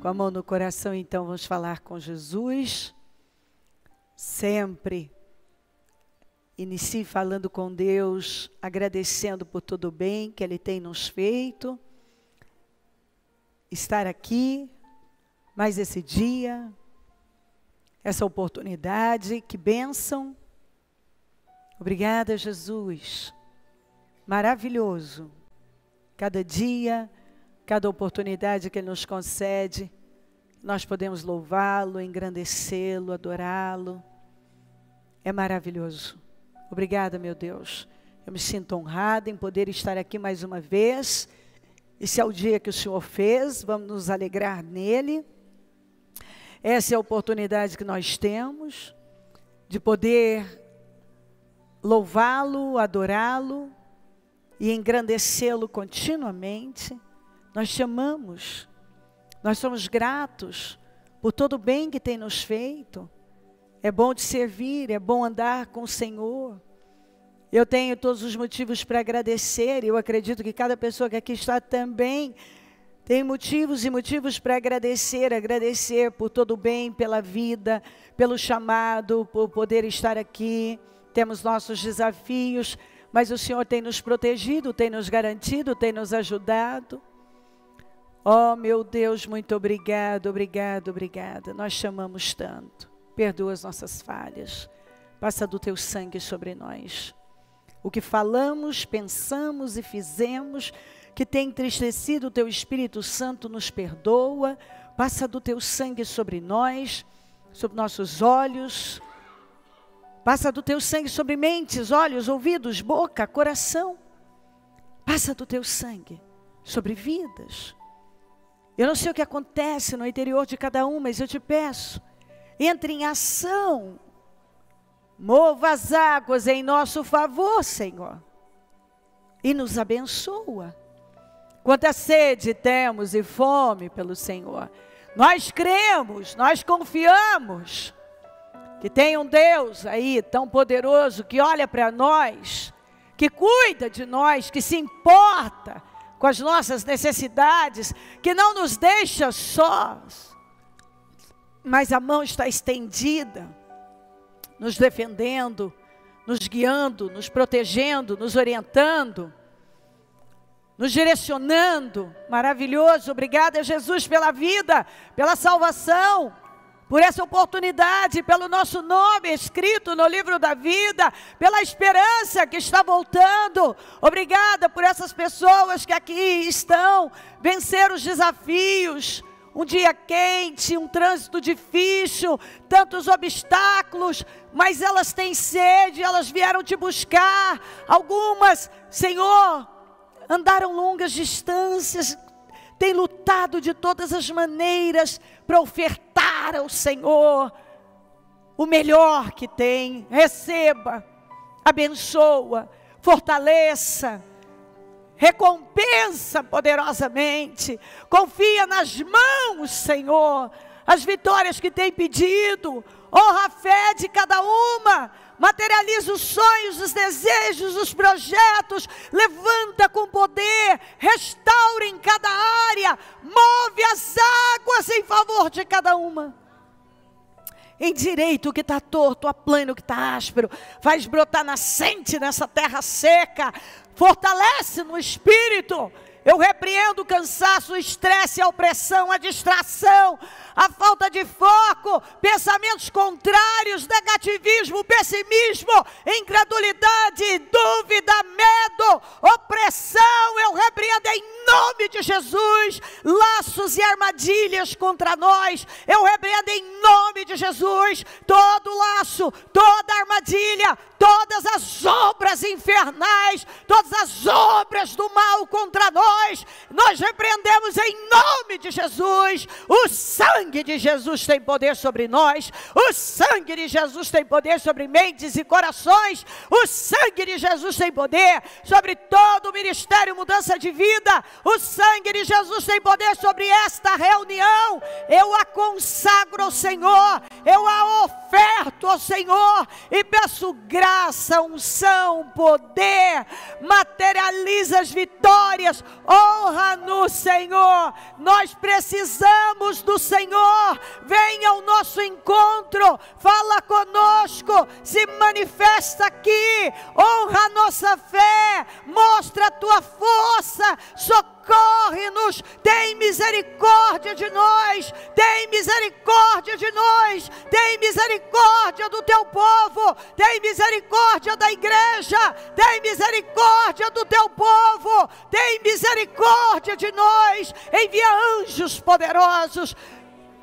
Com a mão no coração, então, vamos falar com Jesus. Sempre inicie falando com Deus, agradecendo por todo o bem que Ele tem nos feito. Estar aqui, mais esse dia, essa oportunidade, que bênção. Obrigada, Jesus. Maravilhoso. Cada dia, cada oportunidade que Ele nos concede, nós podemos louvá-lo, engrandecê-lo, adorá-lo. É maravilhoso. Obrigada, meu Deus. Eu me sinto honrada em poder estar aqui mais uma vez. Esse é o dia que o Senhor fez, vamos nos alegrar nele. Essa é a oportunidade que nós temos de poder louvá-lo, adorá-lo e engrandecê-lo continuamente. Nós te amamos, nós somos gratos por todo o bem que tem nos feito. É bom te servir, é bom andar com o Senhor. Eu tenho todos os motivos para agradecer, e eu acredito que cada pessoa que aqui está também tem motivos e motivos para agradecer por todo o bem, pela vida, pelo chamado, por poder estar aqui. Temos nossos desafios, mas o Senhor tem nos protegido, tem nos garantido, tem nos ajudado. Oh, meu Deus, muito obrigado, obrigado, obrigada. Nós te amamos tanto. Perdoa as nossas falhas. Passa do teu sangue sobre nós. O que falamos, pensamos e fizemos, que tem entristecido o teu Espírito Santo, nos perdoa. Passa do teu sangue sobre nós, sobre nossos olhos. Passa do teu sangue sobre mentes, olhos, ouvidos, boca, coração. Passa do teu sangue sobre vidas. Eu não sei o que acontece no interior de cada um, mas eu te peço, entre em ação. Mova as águas em nosso favor, Senhor. E nos abençoa. Quanta sede temos e fome pelo Senhor. Nós cremos, nós confiamos que tem um Deus aí tão poderoso que olha para nós, que cuida de nós, que se importa com as nossas necessidades, que não nos deixa sós, mas a mão está estendida, nos defendendo, nos guiando, nos protegendo, nos orientando, nos direcionando. Maravilhoso. Obrigada, Jesus, pela vida, pela salvação, por essa oportunidade, pelo nosso nome escrito no livro da vida, pela esperança que está voltando. Obrigada por essas pessoas que aqui estão, vencer os desafios, um dia quente, um trânsito difícil, tantos obstáculos, mas elas têm sede, elas vieram te buscar. Algumas, Senhor, andaram longas distâncias, têm lutado de todas as maneiras para ofertar ao Senhor o melhor que tem. Receba, abençoa, fortaleça, recompensa poderosamente. Confia nas mãos, Senhor, as vitórias que tem pedido. Honra a fé de cada uma. Materializa os sonhos, os desejos, os projetos. Levanta com poder. Restaura em cada área. Move as águas em favor de cada uma. Endireita o que está torto, aplana o que está áspero. Faz brotar nascente nessa terra seca. Fortalece no espírito. Eu repreendo o cansaço, o estresse, a opressão, a distração, a falta de foco, pensamentos contrários, negativismo, pessimismo, incredulidade, dúvida, medo, opressão. Eu repreendo em nome de Jesus laços e armadilhas contra nós. Eu repreendo em nome de Jesus todo laço, toda armadilha, todas as obras infernais, todas as obras do mal contra nós. Nós repreendemos em nome de Jesus. O sangue de Jesus tem poder sobre nós. O sangue de Jesus tem poder sobre mentes e corações. O sangue de Jesus tem poder sobre todo o ministério Mudança de Vida. O sangue de Jesus tem poder sobre esta reunião. Eu a consagro ao Senhor, eu a oferto ao Senhor e peço graça, unção, poder. Materializa as vitórias, honra no Senhor. Nós precisamos do Senhor. Venha ao nosso encontro, fala conosco, se manifesta aqui, honra a nossa fé, mostra a tua força, socorre-nos, tem misericórdia de nós, tem misericórdia de nós, tem misericórdia do teu povo, tem misericórdia da igreja, tem misericórdia do teu povo, tem misericórdia de nós, envia anjos poderosos.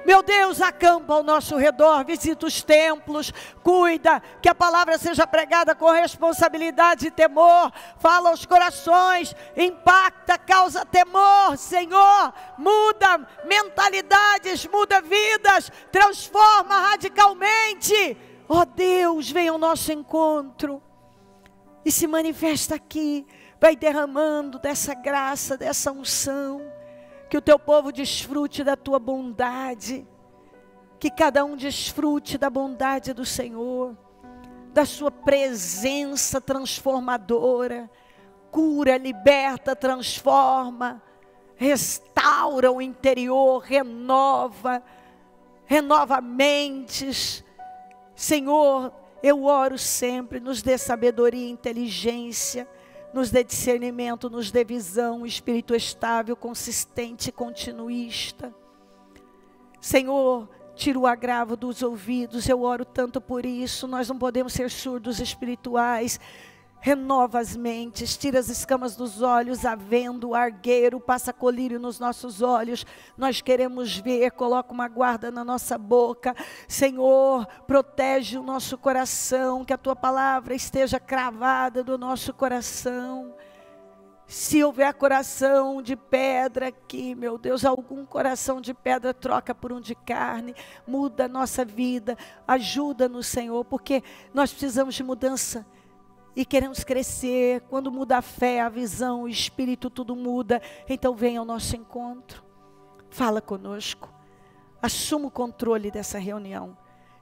Meu Deus, acampa ao nosso redor, visita os templos, cuida, que a palavra seja pregada com responsabilidade e temor, fala aos corações, impacta, causa temor, Senhor, muda mentalidades, muda vidas, transforma radicalmente. Ó Deus, vem ao nosso encontro e se manifesta aqui, vai derramando dessa graça, dessa unção. Que o teu povo desfrute da tua bondade, que cada um desfrute da bondade do Senhor, da sua presença transformadora, cura, liberta, transforma, restaura o interior, renova mentes. Senhor, eu oro sempre, nos dê sabedoria e inteligência, nos dê discernimento, nos dê visão, espírito estável, consistente, continuista. Senhor, tira o agravo dos ouvidos, eu oro tanto por isso, nós não podemos ser surdos espirituais. Renova as mentes, tira as escamas dos olhos, havendo argueiro, passa colírio nos nossos olhos, nós queremos ver, coloca uma guarda na nossa boca. Senhor, protege o nosso coração, que a tua palavra esteja cravada no nosso coração. Se houver coração de pedra aqui, meu Deus, algum coração de pedra, troca por um de carne, muda a nossa vida, ajuda-nos, Senhor, porque nós precisamos de mudança. E queremos crescer. Quando muda a fé, a visão, o espírito, tudo muda. Então venha ao nosso encontro. Fala conosco. Assuma o controle dessa reunião.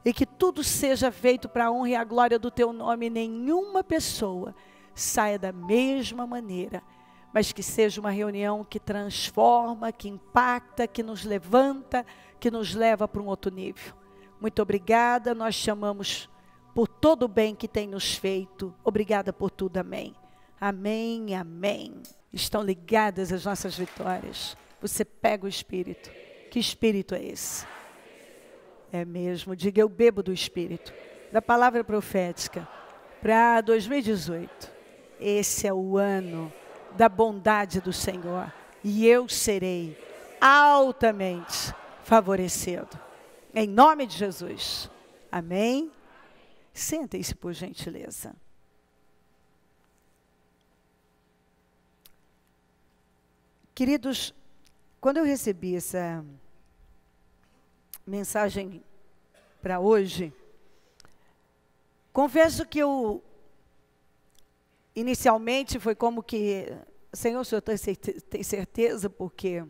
E que tudo seja feito para a honra e a glória do teu nome. Nenhuma pessoa saia da mesma maneira. Mas que seja uma reunião que transforma, que impacta, que nos levanta, que nos leva para um outro nível. Muito obrigada. Nós chamamos por todo o bem que tem nos feito. Obrigada por tudo, amém. Amém, amém. Estão ligadas as nossas vitórias. Você pega o Espírito. Que Espírito é esse? É mesmo, diga, eu bebo do Espírito. Da palavra profética. Para 2018. Esse é o ano da bondade do Senhor. E eu serei altamente favorecido. Em nome de Jesus. Amém. Sentem-se, por gentileza. Queridos, quando eu recebi essa mensagem para hoje, confesso que eu, inicialmente, foi como que, Senhor, o Senhor tem certeza, porque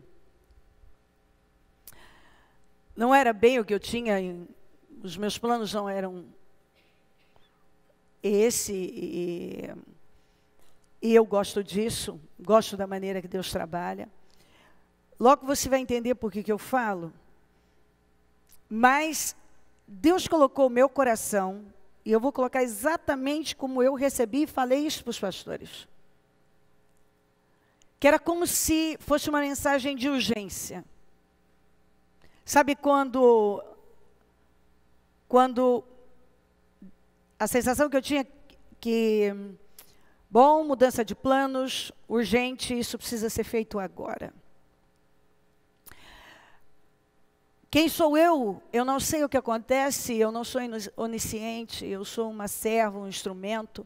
não era bem o que eu tinha, os meus planos não eram e eu gosto disso, gosto da maneira que Deus trabalha. Logo você vai entender por que eu falo. Mas Deus colocou o meu coração, e eu vou colocar exatamente como eu recebi e falei isso para os pastores. Que era como se fosse uma mensagem de urgência. Sabe quando a sensação que eu tinha que, bom, mudança de planos, urgente, isso precisa ser feito agora. Quem sou eu? Eu não sei o que acontece, eu não sou onisciente, eu sou uma serva, um instrumento,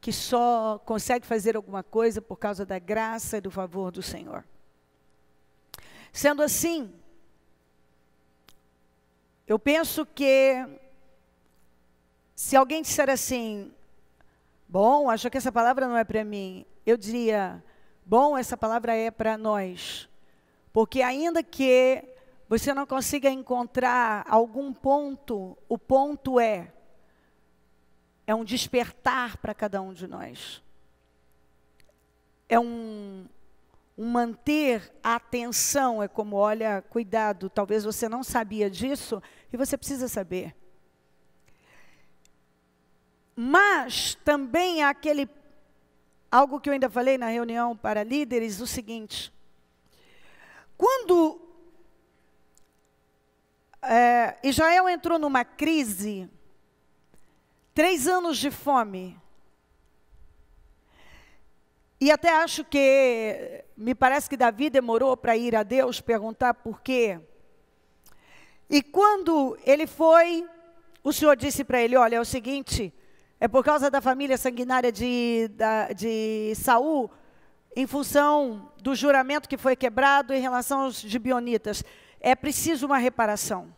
que só consegue fazer alguma coisa por causa da graça e do favor do Senhor. Sendo assim, eu penso que, se alguém disser assim, bom, acho que essa palavra não é para mim, eu diria, Bom, essa palavra é para nós. Porque ainda que você não consiga encontrar algum ponto, o ponto é um despertar para cada um de nós. É um manter a atenção, é como, olha, cuidado, talvez você não sabia disso e você precisa saber. Mas também há algo que eu ainda falei na reunião para líderes, o seguinte: quando Israel entrou numa crise, 3 anos de fome, e até acho que, me parece que Davi demorou para ir a Deus perguntar por quê. E quando ele foi, o Senhor disse para ele, olha, é o seguinte, é por causa da família sanguinária de Saul, em função do juramento que foi quebrado em relação aos gibeonitas. É preciso uma reparação.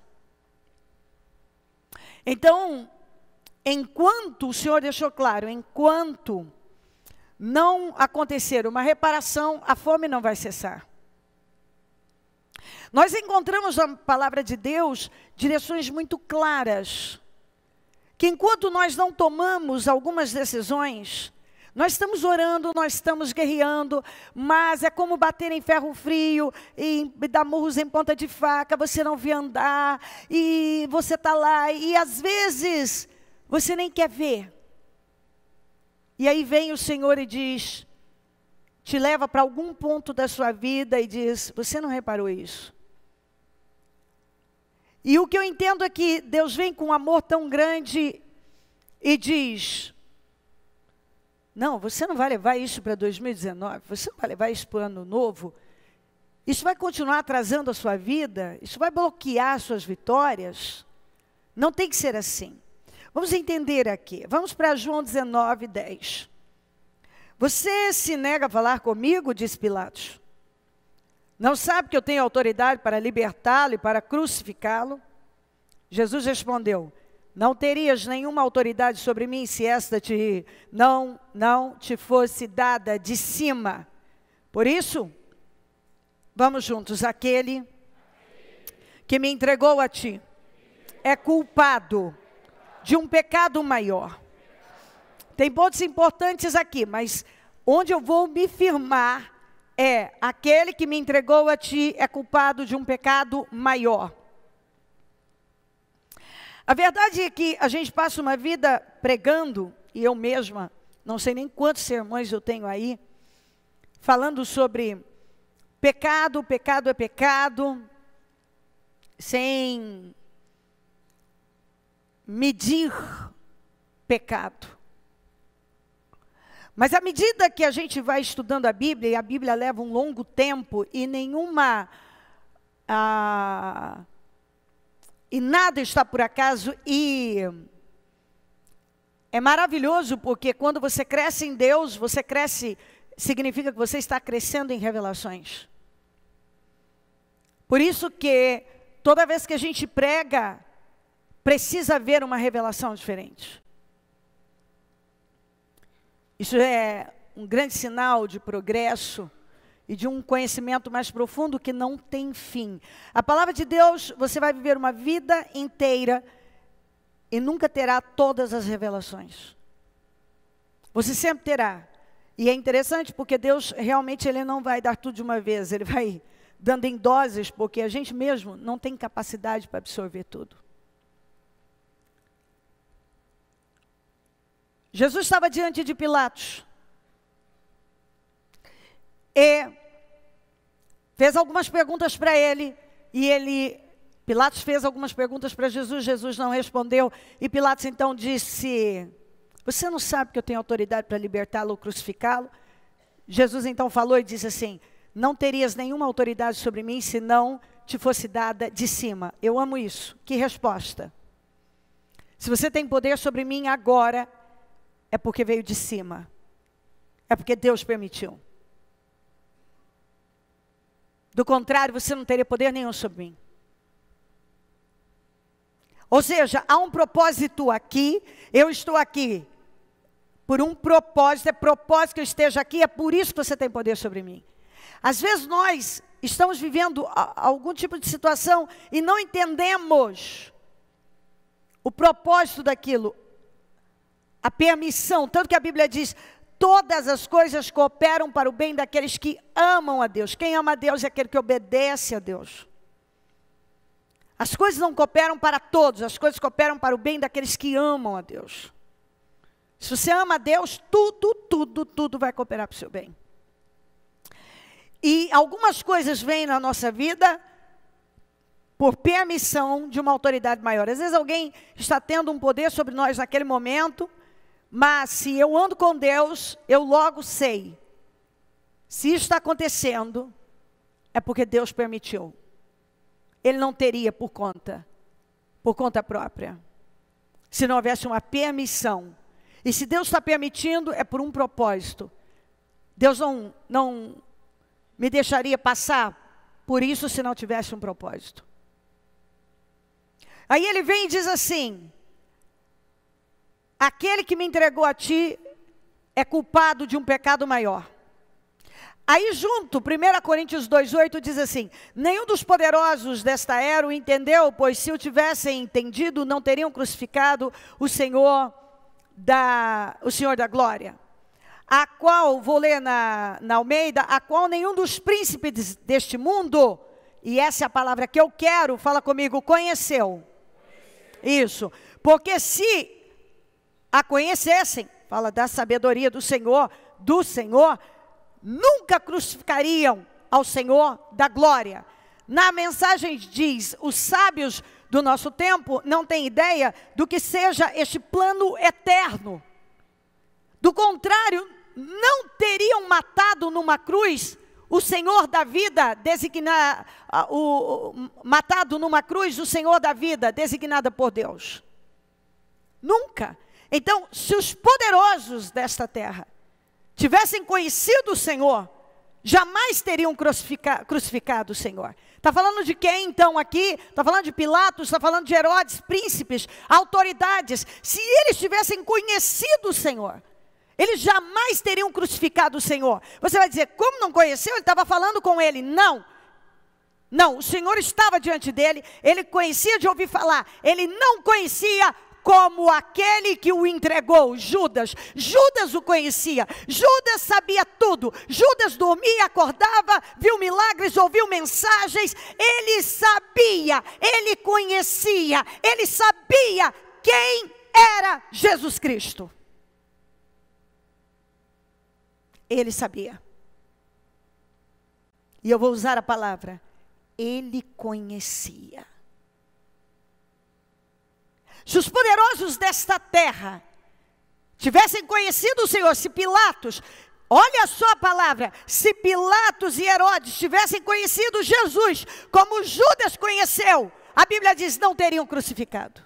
Então, enquanto, o Senhor deixou claro, enquanto não acontecer uma reparação, a fome não vai cessar. Nós encontramos na palavra de Deus direções muito claras, que enquanto nós não tomamos algumas decisões, nós estamos orando, nós estamos guerreando, mas é como bater em ferro frio e dar murros em ponta de faca, você não vê andar, e você está lá, e às vezes você nem quer ver. E aí vem o Senhor e diz, te leva para algum ponto da sua vida e diz, você não reparou isso? E o que eu entendo é que Deus vem com um amor tão grande e diz, não, você não vai levar isso para 2019, você não vai levar isso para o ano novo, isso vai continuar atrasando a sua vida, isso vai bloquear as suas vitórias, não tem que ser assim. Vamos entender aqui, vamos para João 19, 10. Você se nega a falar comigo, disse Pilatos. Não sabe que eu tenho autoridade para libertá-lo e para crucificá-lo? Jesus respondeu, não terias nenhuma autoridade sobre mim se esta não te fosse dada de cima. Por isso, vamos juntos, aquele que me entregou a ti é culpado de um pecado maior. Tem pontos importantes aqui, mas onde eu vou me firmar é, aquele que me entregou a ti é culpado de um pecado maior. A verdade é que a gente passa uma vida pregando, e eu mesma, não sei nem quantos sermões eu tenho aí, falando sobre pecado, pecado é pecado, sem medir pecado. Mas à medida que a gente vai estudando a Bíblia, e a Bíblia leva um longo tempo, e e nada está por acaso, e é maravilhoso, porque quando você cresce em Deus, você cresce, significa que você está crescendo em revelações. Por isso que toda vez que a gente prega, precisa haver uma revelação diferente. Isso é um grande sinal de progresso e de um conhecimento mais profundo que não tem fim. A palavra de Deus, você vai viver uma vida inteira e nunca terá todas as revelações. Você sempre terá. E é interessante porque Deus realmente Ele não vai dar tudo de uma vez, Ele vai dando em doses, porque a gente mesmo não tem capacidade para absorver tudo. Jesus estava diante de Pilatos e fez algumas perguntas para ele, Pilatos fez algumas perguntas para Jesus, Jesus não respondeu, e Pilatos então disse, você não sabe que eu tenho autoridade para libertá-lo ou crucificá-lo? Jesus então falou e disse assim, não terias nenhuma autoridade sobre mim se não te fosse dada de cima. Eu amo isso. Que resposta? Se você tem poder sobre mim agora, é porque veio de cima. É porque Deus permitiu. Do contrário, você não teria poder nenhum sobre mim. Ou seja, há um propósito aqui. Eu estou aqui por um propósito, é propósito que eu esteja aqui, é por isso que você tem poder sobre mim. Às vezes nós estamos vivendo algum tipo de situação e não entendemos o propósito daquilo, a permissão, tanto que a Bíblia diz, todas as coisas cooperam para o bem daqueles que amam a Deus. Quem ama a Deus é aquele que obedece a Deus. As coisas não cooperam para todos, as coisas cooperam para o bem daqueles que amam a Deus. Se você ama a Deus, tudo vai cooperar para o seu bem. E algumas coisas vêm na nossa vida por permissão de uma autoridade maior. Às vezes alguém está tendo um poder sobre nós naquele momento, mas se eu ando com Deus, eu logo sei. Se isso está acontecendo, é porque Deus permitiu. Ele não teria por conta própria. Se não houvesse uma permissão. E se Deus está permitindo, é por um propósito. Deus não me deixaria passar por isso se não tivesse um propósito. Aí ele vem e diz assim, aquele que me entregou a ti é culpado de um pecado maior. Aí junto, 1 Coríntios 2,8 diz assim, nenhum dos poderosos desta era o entendeu, pois se o tivessem entendido, não teriam crucificado o Senhor da glória. A qual, vou ler na Almeida, a qual nenhum dos príncipes deste mundo, e essa é a palavra que eu quero, fala comigo, conheceu. Isso, porque se a conhecessem, fala da sabedoria do Senhor, nunca crucificariam ao Senhor da glória. Na mensagem diz, os sábios do nosso tempo não têm ideia do que seja este plano eterno. Do contrário, não teriam matado numa cruz o Senhor da vida, matado numa cruz o Senhor da vida, designada por Deus. Nunca. Então, se os poderosos desta terra tivessem conhecido o Senhor, jamais teriam crucificado o Senhor. Está falando de quem então aqui? Está falando de Pilatos, está falando de Herodes, príncipes, autoridades. Se eles tivessem conhecido o Senhor, eles jamais teriam crucificado o Senhor. Você vai dizer, como não conheceu? Ele estava falando com ele. Não, o Senhor estava diante dele, ele conhecia de ouvir falar, ele não conhecia como aquele que o entregou, Judas. Judas o conhecia, Judas sabia tudo, Judas dormia, acordava, viu milagres, ouviu mensagens, ele sabia, ele conhecia, ele sabia quem era Jesus Cristo. Ele sabia. E eu vou usar a palavra, ele conhecia. Se os poderosos desta terra tivessem conhecido o Senhor, se Pilatos, olha só a palavra, se Pilatos e Herodes tivessem conhecido Jesus, como Judas conheceu, a Bíblia diz, não teriam crucificado.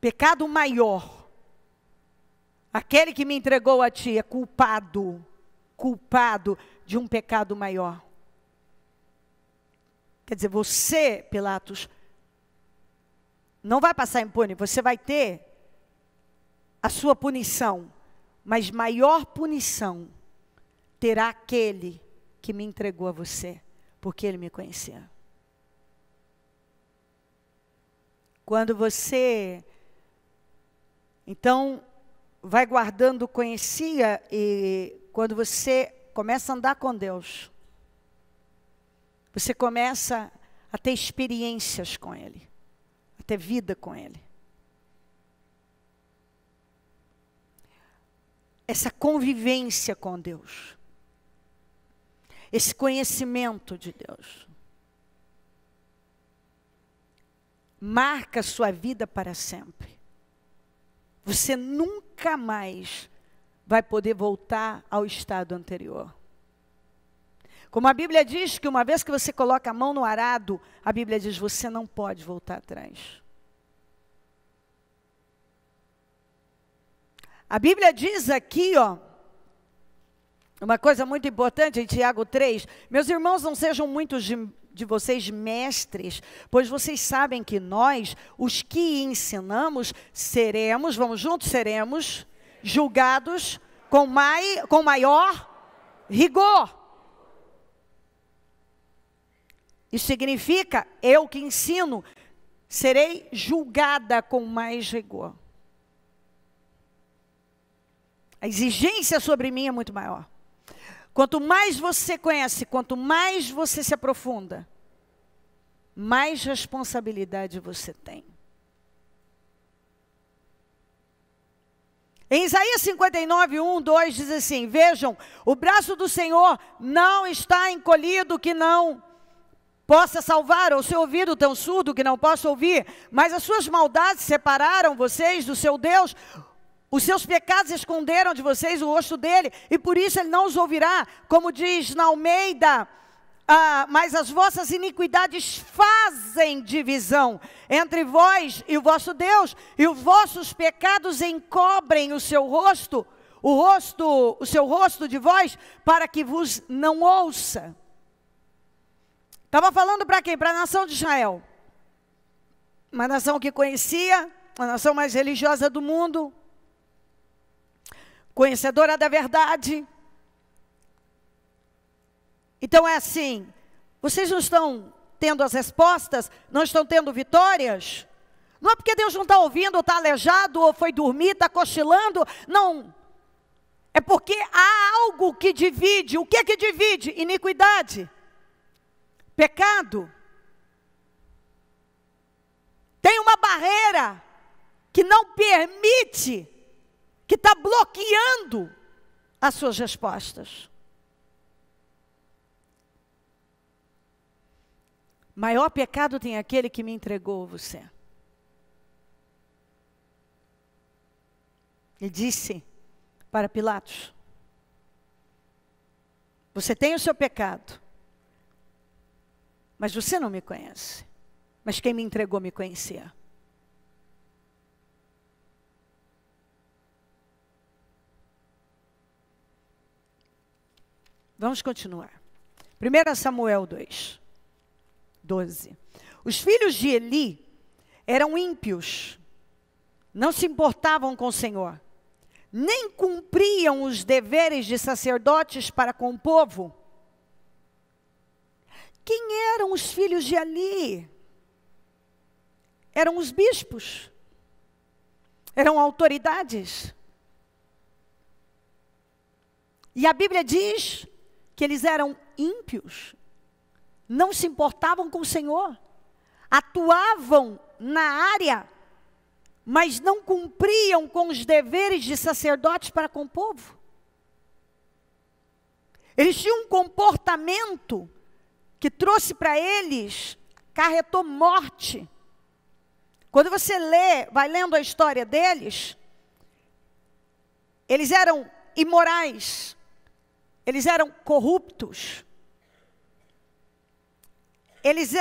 Pecado maior, aquele que me entregou a ti é culpado de um pecado maior. Quer dizer, você, Pilatos, não vai passar impune, você vai ter a sua punição, mas maior punição terá aquele que me entregou a você, porque ele me conhecia. Quando você, então, vai guardando, conhecia, e quando você começa a andar com Deus, você começa a ter experiências com Ele, a ter vida com Ele. Essa convivência com Deus, esse conhecimento de Deus, marca a sua vida para sempre. Você nunca mais vai poder voltar ao estado anterior. Como a Bíblia diz que uma vez que você coloca a mão no arado, a Bíblia diz, você não pode voltar atrás. A Bíblia diz aqui, ó, uma coisa muito importante em Tiago 3, meus irmãos, não sejam muito de vocês mestres, pois vocês sabem que nós, os que ensinamos, seremos, vamos juntos, seremos julgados com maior rigor. Isso significa, eu que ensino, serei julgada com mais rigor. A exigência sobre mim é muito maior. Quanto mais você conhece, quanto mais você se aprofunda, mais responsabilidade você tem. Em Isaías 59, 1, 2 diz assim: vejam, o braço do Senhor não está encolhido que não possa salvar, ou seu ouvido tão surdo que não possa ouvir, mas as suas maldades separaram vocês do seu Deus, os seus pecados esconderam de vocês o rosto dele, e por isso ele não os ouvirá, como diz na Almeida, mas as vossas iniquidades fazem divisão entre vós e o vosso Deus, e os vossos pecados encobrem o seu rosto, o seu rosto de vós, para que vos não ouça. Estava falando para quem? Para a nação de Israel. Uma nação que conhecia, a nação mais religiosa do mundo, conhecedora da verdade. Então é assim, vocês não estão tendo as respostas, não estão tendo vitórias, não é porque Deus não está ouvindo, ou está aleijado, ou foi dormir, está cochilando, não. É porque há algo que divide. O que é que divide? Iniquidade. Pecado. Tem uma barreira que não permite, que está bloqueando as suas respostas. Maior pecado tem aquele que me entregou você. Ele disse para Pilatos: você tem o seu pecado, mas você não me conhece. Mas quem me entregou me conhecia. Vamos continuar. 1 Samuel 2, 12. Os filhos de Eli eram ímpios, não se importavam com o Senhor, nem cumpriam os deveres de sacerdotes para com o povo. Quem eram os filhos de Eli? Eram os bispos, eram autoridades. E a Bíblia diz que eles eram ímpios, não se importavam com o Senhor, atuavam na área, mas não cumpriam com os deveres de sacerdotes para com o povo. Eles tinham um comportamento que trouxe para eles, acarretou morte. Quando você lê, vai lendo a história deles, eles eram imorais, eles eram corruptos, eles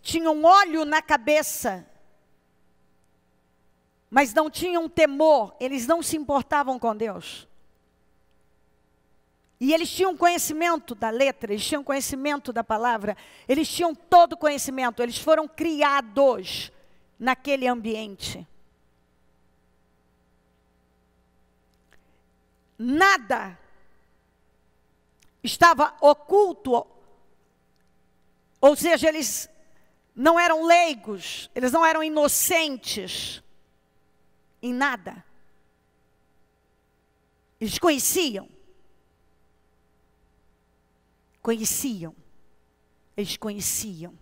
tinham óleo na cabeça, mas não tinham temor, eles não se importavam com Deus. E eles tinham conhecimento da letra, eles tinham conhecimento da palavra, eles tinham todo o conhecimento, eles foram criados naquele ambiente. Nada estava oculto, ou seja, eles não eram leigos, eles não eram inocentes em nada. Eles conheciam. Eles conheciam,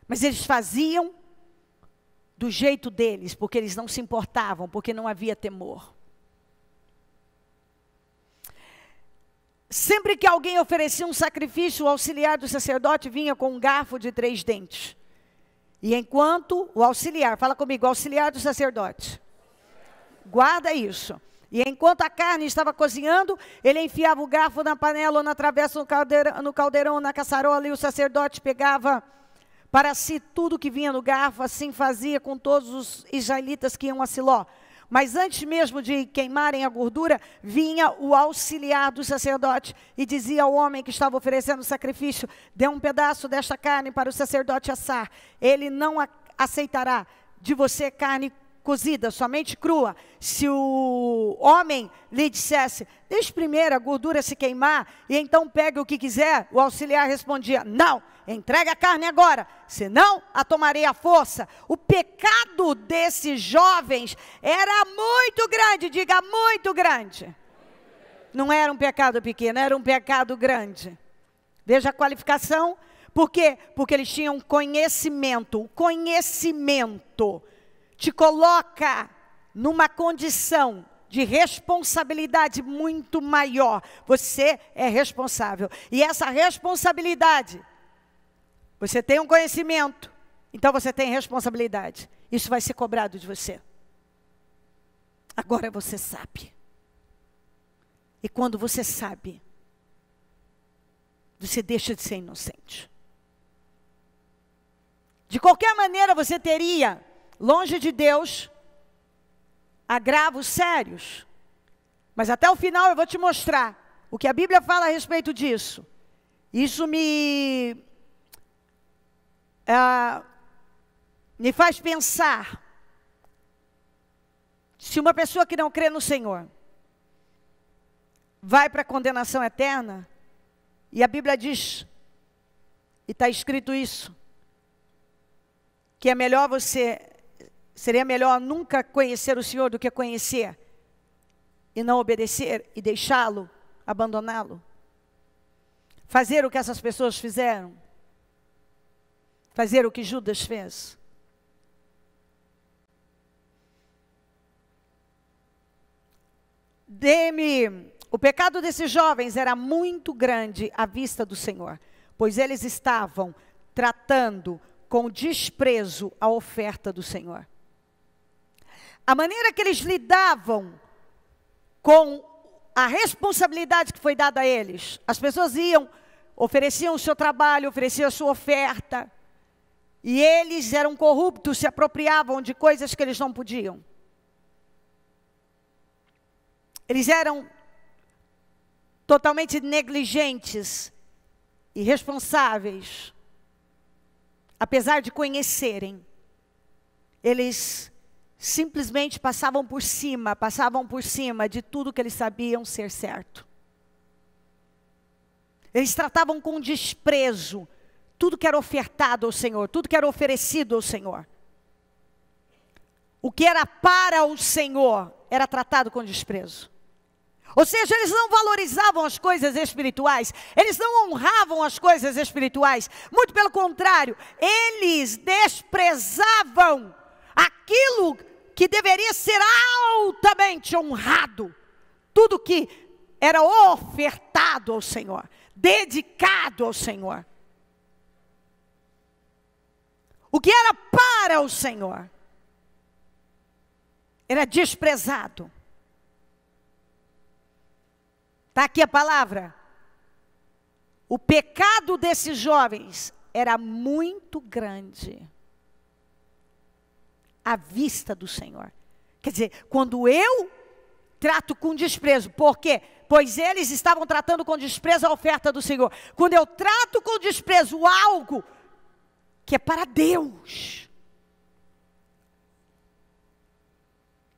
mas eles faziam do jeito deles, porque eles não se importavam, porque não havia temor. Sempre que alguém oferecia um sacrifício, o auxiliar do sacerdote vinha com um garfo de 3 dentes. E enquanto o auxiliar, fala comigo, auxiliar do sacerdote, guarda isso. E enquanto a carne estava cozinhando, ele enfiava o garfo na panela ou na travessa, no caldeirão, na caçarola, e o sacerdote pegava para si tudo que vinha no garfo. Assim fazia com todos os israelitas que iam a Siló. Mas antes mesmo de queimarem a gordura, vinha o auxiliar do sacerdote e dizia ao homem que estava oferecendo o sacrifício: dê um pedaço desta carne para o sacerdote assar. Ele não aceitará de você carne cozida, somente crua. Se o homem lhe dissesse: deixe primeiro a gordura se queimar e então pegue o que quiser, o auxiliar respondia: não, entregue a carne agora, senão a tomarei à força. O pecado desses jovens era muito grande, diga muito grande. Não era um pecado pequeno, era um pecado grande. Veja a qualificação. Por quê? Porque eles tinham conhecimento. O conhecimento te coloca numa condição de responsabilidade muito maior. Você é responsável. E essa responsabilidade, você tem um conhecimento, então você tem responsabilidade. Isso vai ser cobrado de você. Agora você sabe. E quando você sabe, você deixa de ser inocente. De qualquer maneira você teria, longe de Deus, agravos sérios. Mas até o final eu vou te mostrar o que a Bíblia fala a respeito disso. Isso me faz pensar. Se uma pessoa que não crê no Senhor vai para a condenação eterna, e a Bíblia diz, e está escrito isso, que seria melhor nunca conhecer o Senhor do que conhecer e não obedecer e deixá-lo, abandoná-lo. Fazer o que essas pessoas fizeram. Fazer o que Judas fez. O pecado desses jovens era muito grande à vista do Senhor, pois eles estavam tratando com desprezo a oferta do Senhor. A maneira que eles lidavam com a responsabilidade que foi dada a eles. As pessoas iam, ofereciam o seu trabalho, ofereciam a sua oferta. E eles eram corruptos, se apropriavam de coisas que eles não podiam. Eles eram totalmente negligentes, irresponsáveis. Apesar de conhecerem, eles simplesmente passavam por cima de tudo que eles sabiam ser certo. Eles tratavam com desprezo tudo que era ofertado ao Senhor, tudo que era oferecido ao Senhor. O que era para o Senhor era tratado com desprezo. Ou seja, eles não valorizavam as coisas espirituais, eles não honravam as coisas espirituais. Muito pelo contrário, eles desprezavam aquilo que deveria ser altamente honrado. Tudo que era ofertado ao Senhor, dedicado ao Senhor. O que era para o Senhor era desprezado. Está aqui a palavra. O pecado desses jovens era muito grande à vista do Senhor. Quer dizer, quando eu trato com desprezo, por quê? Pois eles estavam tratando com desprezo a oferta do Senhor. Quando eu trato com desprezo algo que é para Deus,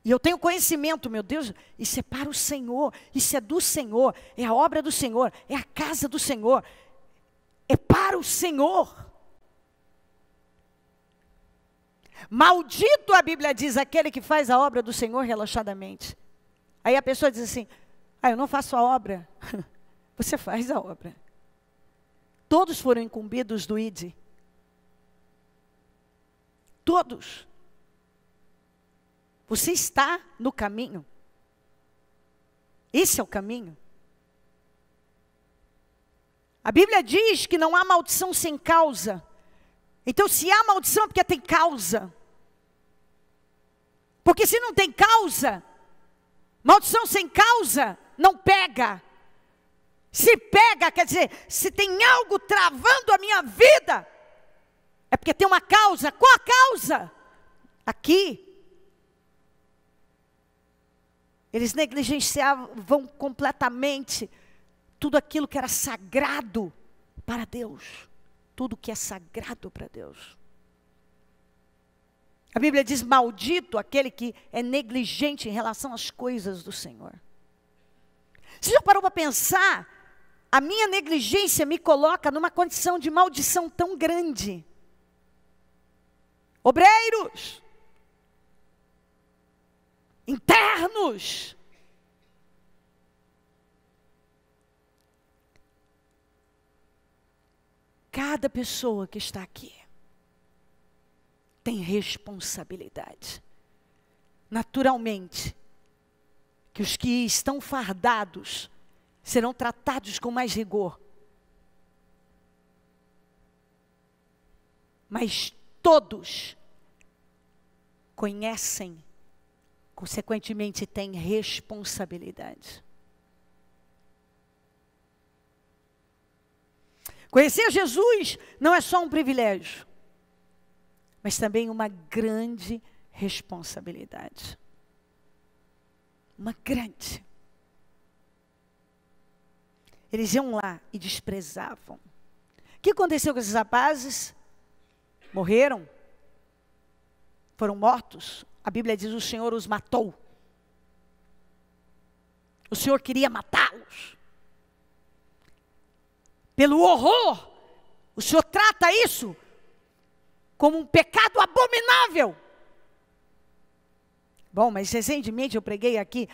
e eu tenho conhecimento, meu Deus, isso é para o Senhor, isso é do Senhor, é a obra do Senhor, é a casa do Senhor, é para o Senhor. Maldito, a Bíblia diz, aquele que faz a obra do Senhor relaxadamente. Aí a pessoa diz assim: eu não faço a obra. Você faz a obra. Todos foram incumbidos do ID. Todos. Você está no caminho. Esse é o caminho. A Bíblia diz que não há maldição sem causa. Então, se há maldição é porque tem causa. Porque se não tem causa, maldição sem causa não pega. Se pega, quer dizer, se tem algo travando a minha vida, é porque tem uma causa. Qual a causa? Aqui. Eles negligenciavam completamente tudo aquilo que era sagrado para Deus. Tudo que é sagrado para Deus. A Bíblia diz, maldito aquele que é negligente em relação às coisas do Senhor. Você já parou para pensar? A minha negligência me coloca numa condição de maldição tão grande. Obreiros, internos, cada pessoa que está aqui tem responsabilidade. Naturalmente, que os que estão fardados serão tratados com mais rigor. Mas todos conhecem, consequentemente têm responsabilidade. Conhecer Jesus não é só um privilégio, mas também uma grande responsabilidade. Uma grande. Eles iam lá e desprezavam. O que aconteceu com esses rapazes? Morreram? Foram mortos? A Bíblia diz que o Senhor os matou. O Senhor queria matá-los. Pelo horror, o Senhor trata isso como um pecado abominável. Bom, mas recentemente eu preguei aqui,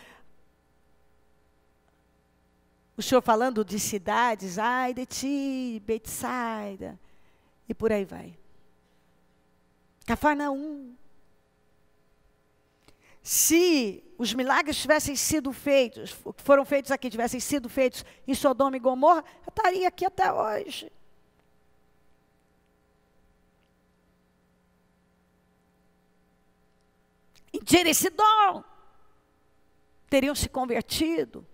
o Senhor falando de cidades, ai de ti, Betsaida, e por aí vai. Cafarnaum. Se os milagres tivessem sido feitos, que foram feitos aqui, tivessem sido feitos em Sodoma e Gomorra, eu estaria aqui até hoje. Em Tiro e Sidom, teriam se convertido.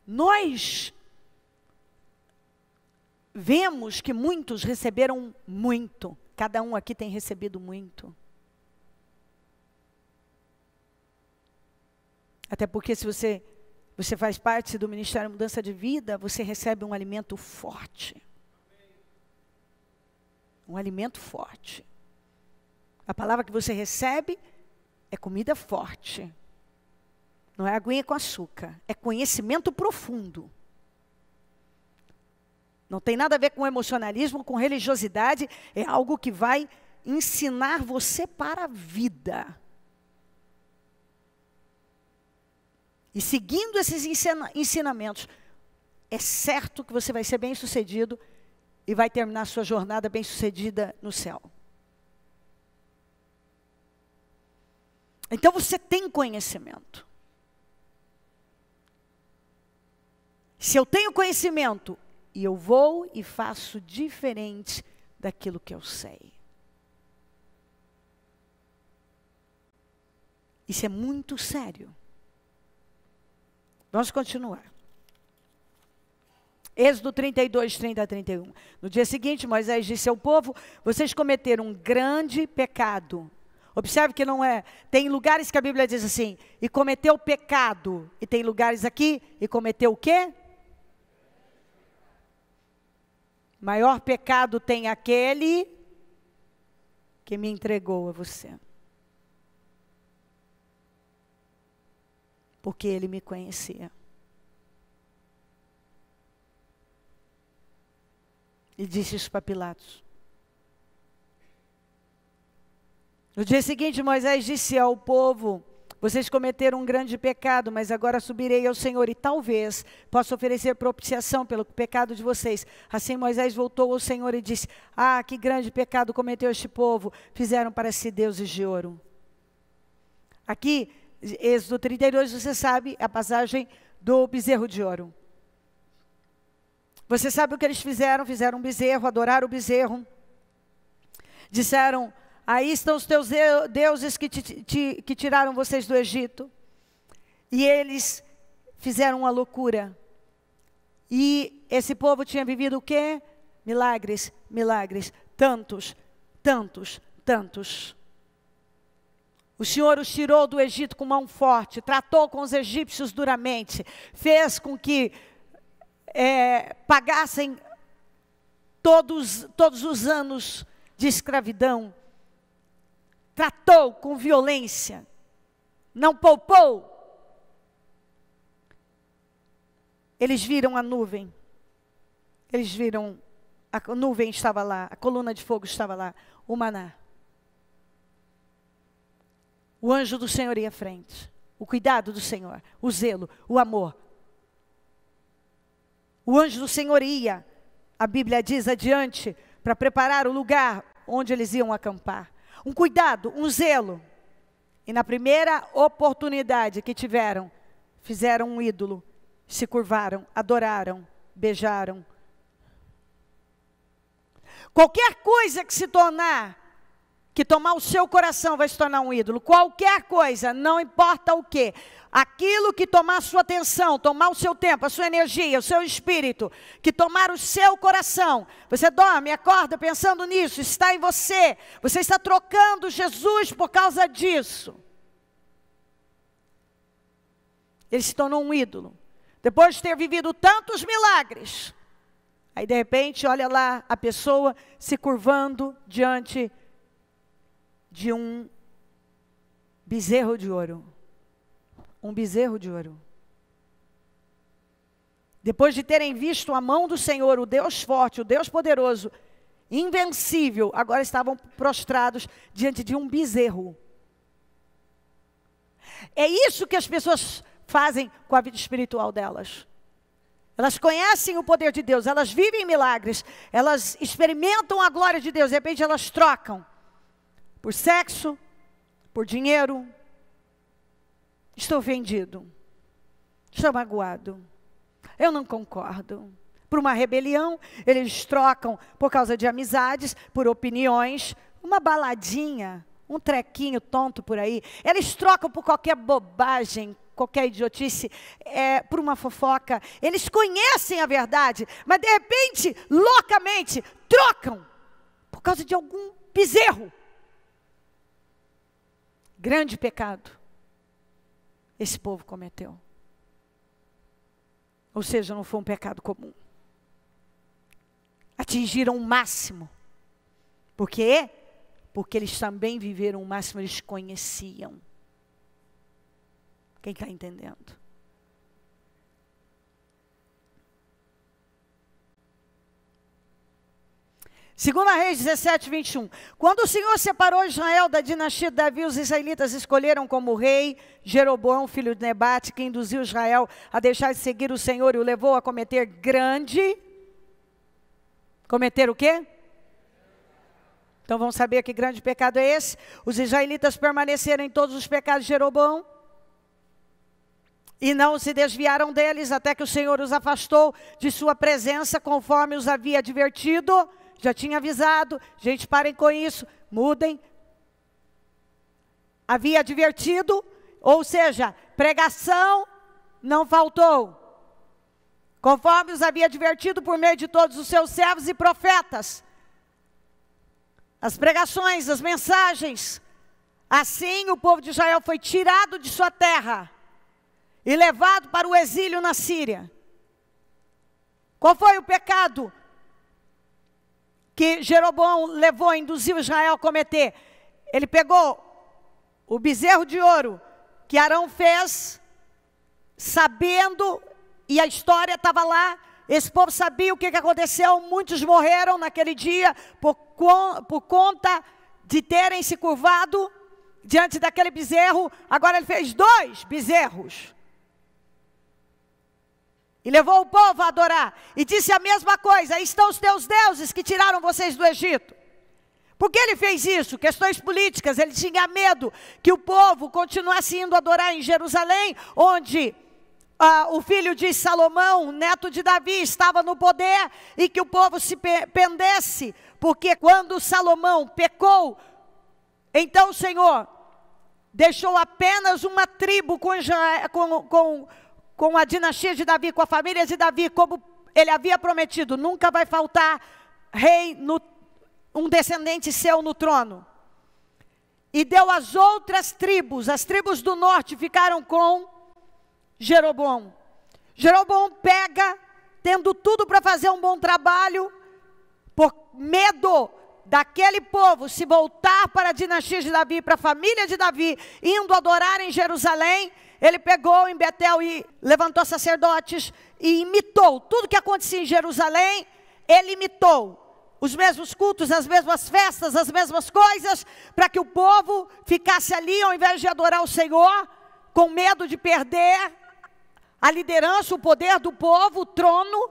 Nós vemos que muitos receberam muito. Cada um aqui tem recebido muito. Até porque se você faz parte do Ministério Mudança de Vida, você recebe um alimento forte. Um alimento forte. A palavra que você recebe é comida forte. Não é aguinha com açúcar. É conhecimento profundo. Não tem nada a ver com emocionalismo, com religiosidade. É algo que vai ensinar você para a vida. E seguindo esses ensinamentos, é certo que você vai ser bem-sucedido e vai terminar a sua jornada bem-sucedida no céu. Então você tem conhecimento. Se eu tenho conhecimento, e eu vou e faço diferente daquilo que eu sei. Isso é muito sério. Vamos continuar. Êxodo 32, 30 a 31. No dia seguinte, Moisés disse ao povo, vocês cometeram um grande pecado. Observe que não é, tem lugares que a Bíblia diz assim, e cometeu pecado. E tem lugares aqui, e cometeu o quê? Maior pecado tem aquele que me entregou a você. Porque ele me conhecia. E disse isso para Pilatos. No dia seguinte, Moisés disse ao povo, vocês cometeram um grande pecado, mas agora subirei ao Senhor e talvez possa oferecer propiciação pelo pecado de vocês. Assim Moisés voltou ao Senhor e disse, ah, que grande pecado cometeu este povo, fizeram para si deuses de ouro. Aqui, Êxodo 32, você sabe, a passagem do bezerro de ouro. Você sabe o que eles fizeram? Fizeram um bezerro, adoraram o bezerro. Disseram, aí estão os teus deuses que tiraram vocês do Egito. E eles fizeram uma loucura. E esse povo tinha vivido o quê? Milagres, milagres. Tantos, tantos, tantos. O Senhor os tirou do Egito com mão forte, tratou com os egípcios duramente, fez com que pagassem todos os anos de escravidão, tratou com violência, não poupou. Eles viram a nuvem, eles viram, a nuvem estava lá, a coluna de fogo estava lá, o maná. O anjo do Senhor ia à frente, o cuidado do Senhor, o zelo, o amor. O anjo do Senhor ia, a Bíblia diz, adiante, para preparar o lugar onde eles iam acampar. Um cuidado, um zelo. E na primeira oportunidade que tiveram, fizeram um ídolo, se curvaram, adoraram, beijaram. Qualquer coisa que tomar o seu coração vai se tornar um ídolo. Qualquer coisa, não importa o quê. Aquilo que tomar a sua atenção, tomar o seu tempo, a sua energia, o seu espírito, que tomar o seu coração. Você dorme, acorda pensando nisso, está em você. Você está trocando Jesus por causa disso. Ele se tornou um ídolo. Depois de ter vivido tantos milagres. Aí de repente, olha lá a pessoa se curvando diante de um bezerro de ouro. Um bezerro de ouro. Depois de terem visto a mão do Senhor, o Deus forte, o Deus poderoso, invencível, agora estavam prostrados diante de um bezerro. É isso que as pessoas fazem com a vida espiritual delas. Elas conhecem o poder de Deus, elas vivem milagres, elas experimentam a glória de Deus, de repente elas trocam por sexo, por dinheiro. Estou ofendido, estou magoado, eu não concordo. Por uma rebelião, eles trocam por causa de amizades, por opiniões, uma baladinha, um trequinho tonto por aí. Eles trocam por qualquer bobagem, qualquer idiotice, por uma fofoca. Eles conhecem a verdade, mas de repente, loucamente, trocam por causa de algum bezerro. Grande pecado esse povo cometeu. Ou seja, não foi um pecado comum. Atingiram o máximo. Por quê? Porque eles também viveram o máximo, eles conheciam. Quem está entendendo? Segunda Reis 17, 21. Quando o Senhor separou Israel da dinastia de Davi, os israelitas escolheram como rei Jeroboão, filho de Nebate, que induziu Israel a deixar de seguir o Senhor e o levou a cometer grande... Cometer o quê? Então vamos saber que grande pecado é esse. Os israelitas permaneceram em todos os pecados de Jeroboão e não se desviaram deles, até que o Senhor os afastou de sua presença, conforme os havia advertido. Já tinha avisado, gente, parem com isso, mudem. Havia advertido, ou seja, pregação não faltou. Conforme os havia advertido por meio de todos os seus servos e profetas. As pregações, as mensagens. Assim o povo de Israel foi tirado de sua terra e levado para o exílio na Síria. Qual foi o pecado que Jeroboão levou, induziu Israel a cometer? Ele pegou o bezerro de ouro que Arão fez, sabendo, e a história estava lá, esse povo sabia o que aconteceu, muitos morreram naquele dia, por conta de terem se curvado diante daquele bezerro. Agora ele fez 2 bezerros. E levou o povo a adorar. E disse a mesma coisa: aí estão os teus deuses que tiraram vocês do Egito. Por que ele fez isso? Questões políticas. Ele tinha medo que o povo continuasse indo adorar em Jerusalém, onde o filho de Salomão, neto de Davi, estava no poder, e que o povo se pendesse. Porque quando Salomão pecou, então o Senhor deixou apenas uma tribo com a dinastia de Davi, com a família de Davi, como ele havia prometido. Nunca vai faltar rei, um descendente seu no trono. e deu às outras tribos. As tribos do norte ficaram com Jeroboão. Jeroboão pega, tendo tudo para fazer um bom trabalho, por medo daquele povo se voltar para a dinastia de Davi, para a família de Davi, indo adorar em Jerusalém, ele pegou em Betel e levantou sacerdotes e imitou tudo que acontecia em Jerusalém. Ele imitou os mesmos cultos, as mesmas festas, as mesmas coisas, para que o povo ficasse ali, ao invés de adorar o Senhor, com medo de perder a liderança, o poder do povo, o trono.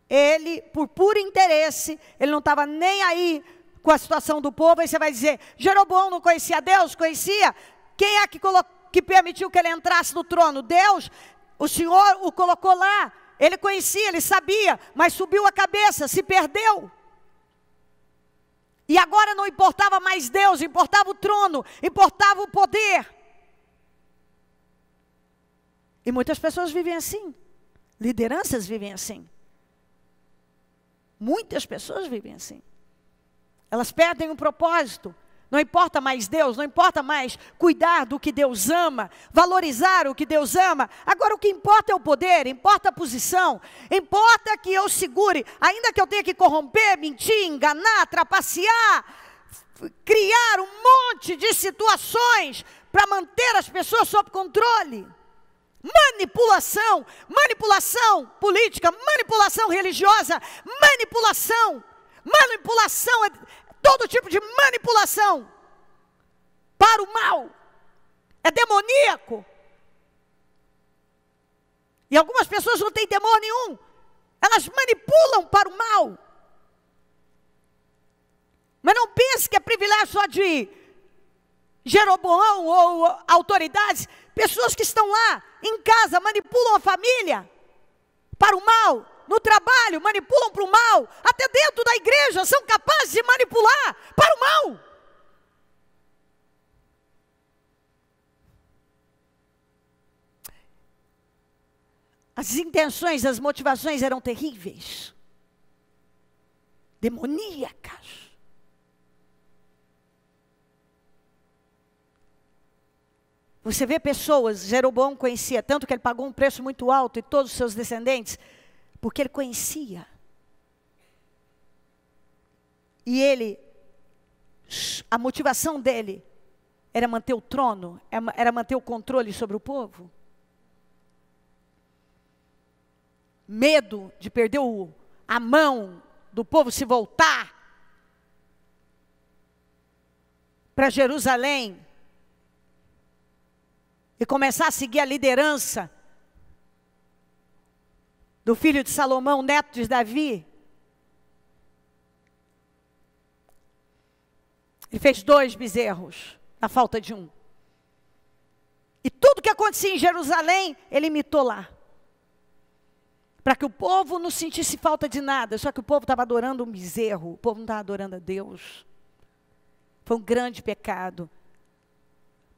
Ele, por puro interesse, ele não estava nem aí com a situação do povo. Aí você vai dizer, Jeroboão não conhecia Deus? Conhecia. Quem é que permitiu que ele entrasse no trono? Deus. O Senhor o colocou lá. Ele conhecia, ele sabia, mas subiu a cabeça, se perdeu. E agora não importava mais Deus, importava o trono, importava o poder. E muitas pessoas vivem assim. Lideranças vivem assim. Muitas pessoas vivem assim. Elas perdem o propósito. Não importa mais Deus, não importa mais cuidar do que Deus ama, valorizar o que Deus ama. Agora o que importa é o poder, importa a posição, importa que eu segure, ainda que eu tenha que corromper, mentir, enganar, trapacear, criar um monte de situações para manter as pessoas sob controle. Manipulação, manipulação política, manipulação religiosa, manipulação é todo tipo de manipulação para o mal, é demoníaco. E algumas pessoas não têm temor nenhum, elas manipulam para o mal. Mas não pense que é privilégio só de Jeroboão ou autoridades. Pessoas que estão lá em casa manipulam a família para o mal. No trabalho, manipulam para o mal. Até dentro da igreja, são capazes de manipular para o mal. As intenções, as motivações eram terríveis. Demoníacas. Você vê pessoas, Jeroboão conhecia, tanto que ele pagou um preço muito alto e todos os seus descendentes, porque ele conhecia. E ele, a motivação dele era manter o trono, era manter o controle sobre o povo. Medo de perder a mão do povo se voltar para Jerusalém e começar a seguir a liderança do filho de Salomão, neto de Davi. Ele fez 2 bezerros, na falta de um. E tudo que acontecia em Jerusalém, ele imitou lá. Para que o povo não sentisse falta de nada. Só que o povo estava adorando um bezerro. O povo não estava adorando a Deus. Foi um grande pecado.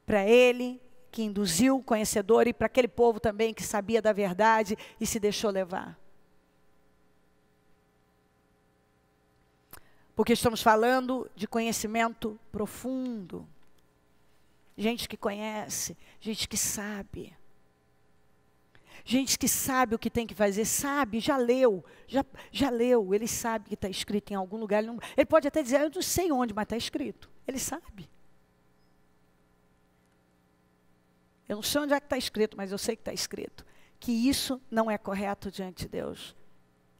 Para ele, que induziu o conhecedor, e para aquele povo também que sabia da verdade e se deixou levar. Porque estamos falando de conhecimento profundo. Gente que conhece, gente que sabe. Gente que sabe o que tem que fazer, sabe, já leu, ele sabe que está escrito em algum lugar. Ele pode até dizer, eu não sei onde, mas está escrito. Ele sabe. Eu não sei onde é que está escrito, mas eu sei que está escrito. Que isso não é correto diante de Deus.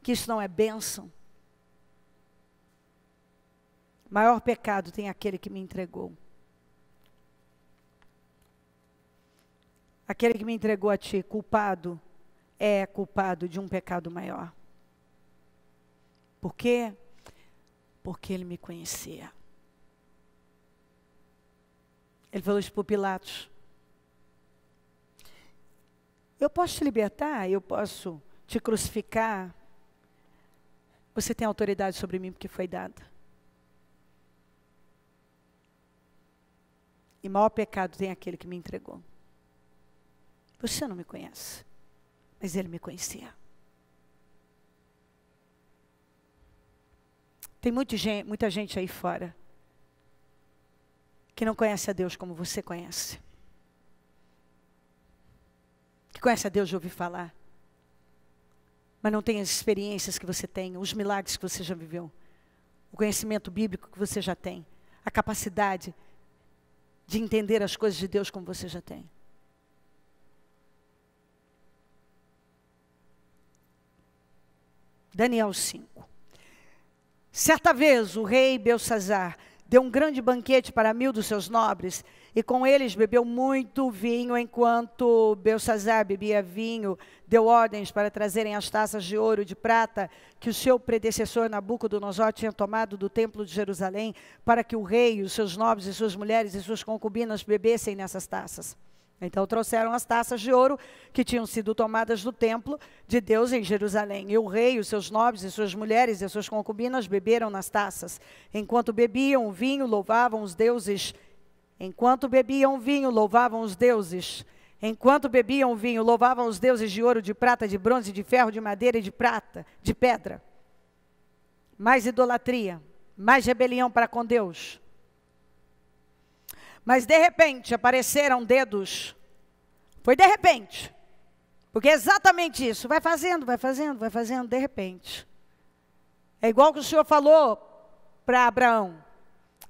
Que isso não é bênção. Maior pecado tem aquele que me entregou. Aquele que me entregou a ti, culpado, é culpado de um pecado maior. Por quê? Porque ele me conhecia. Ele falou isso para o Pilatos. Eu posso te libertar, eu posso te crucificar. Você tem autoridade sobre mim porque foi dada. E maior pecado tem aquele que me entregou. Você não me conhece, mas ele me conhecia. Tem muita gente aí fora que não conhece a Deus como você conhece. Que conhece a Deus de ouvir falar, mas não tem as experiências que você tem, os milagres que você já viveu, o conhecimento bíblico que você já tem, a capacidade de entender as coisas de Deus como você já tem. Daniel 5. Certa vez o rei Belsazzar deu um grande banquete para 1000 dos seus nobres, e com eles bebeu muito vinho. Enquanto Belsazzar bebia vinho, deu ordens para trazerem as taças de ouro e de prata que o seu predecessor Nabucodonosor tinha tomado do templo de Jerusalém, para que o rei, os seus nobres e suas mulheres e suas concubinas bebessem nessas taças. Então trouxeram as taças de ouro que tinham sido tomadas do templo de Deus em Jerusalém. E o rei, os seus nobres e suas mulheres e suas concubinas beberam nas taças. Enquanto bebiam vinho, louvavam os deuses. Enquanto bebiam vinho, louvavam os deuses. Enquanto bebiam vinho, louvavam os deuses de ouro, de prata, de bronze, de ferro, de madeira e de prata, de pedra. Mais idolatria, mais rebelião para com Deus. Mas de repente apareceram dedos. Foi de repente. Porque é exatamente isso. Vai fazendo, vai fazendo, vai fazendo, de repente. É igual que o Senhor falou para Abraão.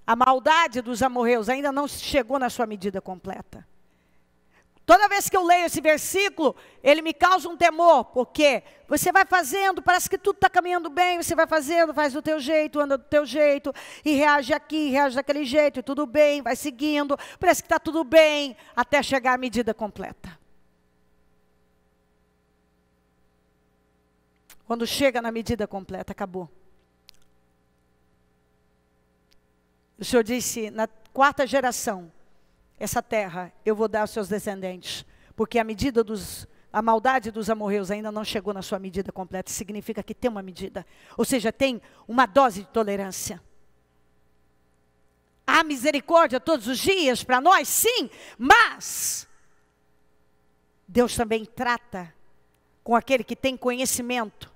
A maldade dos amorreus ainda não chegou na sua medida completa. Toda vez que eu leio esse versículo, ele me causa um temor, porque você vai fazendo, parece que tudo está caminhando bem, você vai fazendo, faz do teu jeito, anda do teu jeito, e reage aqui, reage daquele jeito, e tudo bem, vai seguindo, parece que está tudo bem, até chegar à medida completa. Quando chega na medida completa, acabou. O Senhor disse, na 4ª geração, essa terra eu vou dar aos seus descendentes, porque a maldade dos amorreus ainda não chegou na sua medida completa. Significa que tem uma medida, ou seja, tem uma dose de tolerância. Há misericórdia todos os dias para nós, sim, mas Deus também trata com aquele que tem conhecimento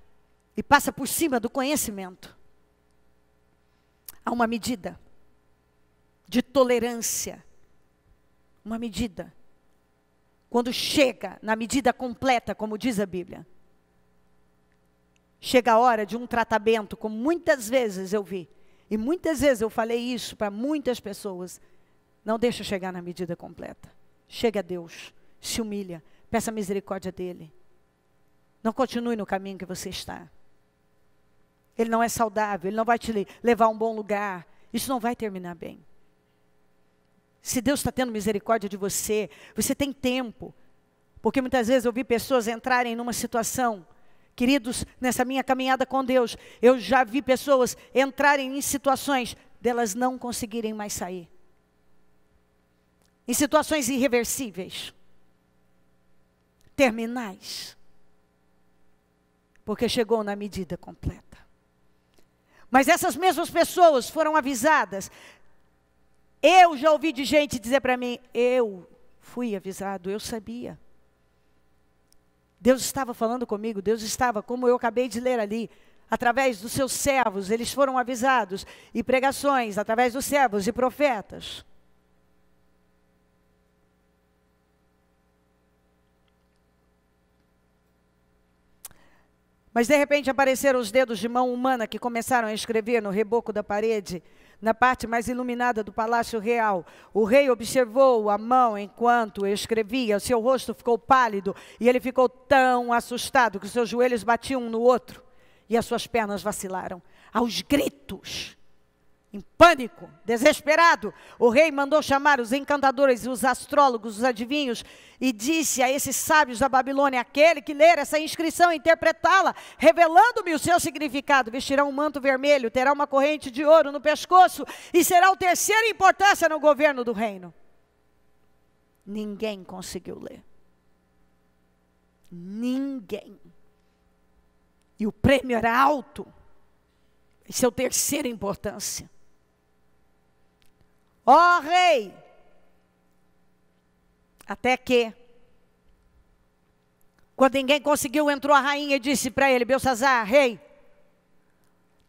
e passa por cima do conhecimento. Há uma medida de tolerância. Uma medida. Quando chega na medida completa, como diz a Bíblia, chega a hora de um tratamento, como muitas vezes eu vi, e muitas vezes eu falei isso para muitas pessoas. Não deixa chegar na medida completa. Chega a Deus, se humilha, peça misericórdia dEle. Não continue no caminho que você está. Ele não é saudável, Ele não vai te levar a um bom lugar. Isso não vai terminar bem. Se Deus está tendo misericórdia de você, você tem tempo. Porque muitas vezes eu vi pessoas entrarem numa situação, queridos, nessa minha caminhada com Deus, eu já vi pessoas entrarem em situações delas não conseguirem mais sair. Em situações irreversíveis, terminais. Porque chegou na medida completa. Mas essas mesmas pessoas foram avisadas. Eu já ouvi de gente dizer para mim, eu fui avisado, eu sabia. Deus estava falando comigo, Deus estava, como eu acabei de ler ali, através dos seus servos, eles foram avisados, e pregações, através dos servos e profetas. Mas de repente apareceram os dedos de mão humana que começaram a escrever no reboco da parede, na parte mais iluminada do palácio real. O rei observou a mão enquanto escrevia, o seu rosto ficou pálido e ele ficou tão assustado que os seus joelhos batiam um no outro e as suas pernas vacilaram. Aos gritos, em pânico, desesperado, o rei mandou chamar os encantadores, os astrólogos, os adivinhos, e disse a esses sábios da Babilônia: aquele que ler essa inscrição e interpretá-la, revelando-me o seu significado, vestirá um manto vermelho, terá uma corrente de ouro no pescoço, e será o terceiro em importância no governo do reino. Ninguém conseguiu ler. Ninguém. E o prêmio era alto. Esse é o terceiro em importância. Ó rei, até que, quando ninguém conseguiu, entrou a rainha e disse para ele: Belsazzar, rei,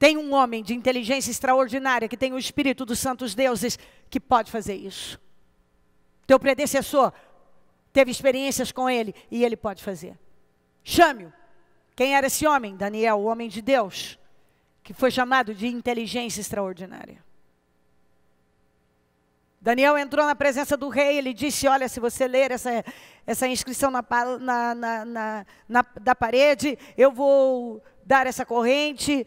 Tem um homem de inteligência extraordinária, que tem o Espírito dos Santos Deuses, que pode fazer isso. Teu predecessor teve experiências com ele, e ele pode fazer. Chame-o. Quem era esse homem? Daniel, o homem de Deus, que foi chamado de inteligência extraordinária. Daniel entrou na presença do rei, ele disse, olha, se você ler essa inscrição da parede, eu vou dar essa corrente,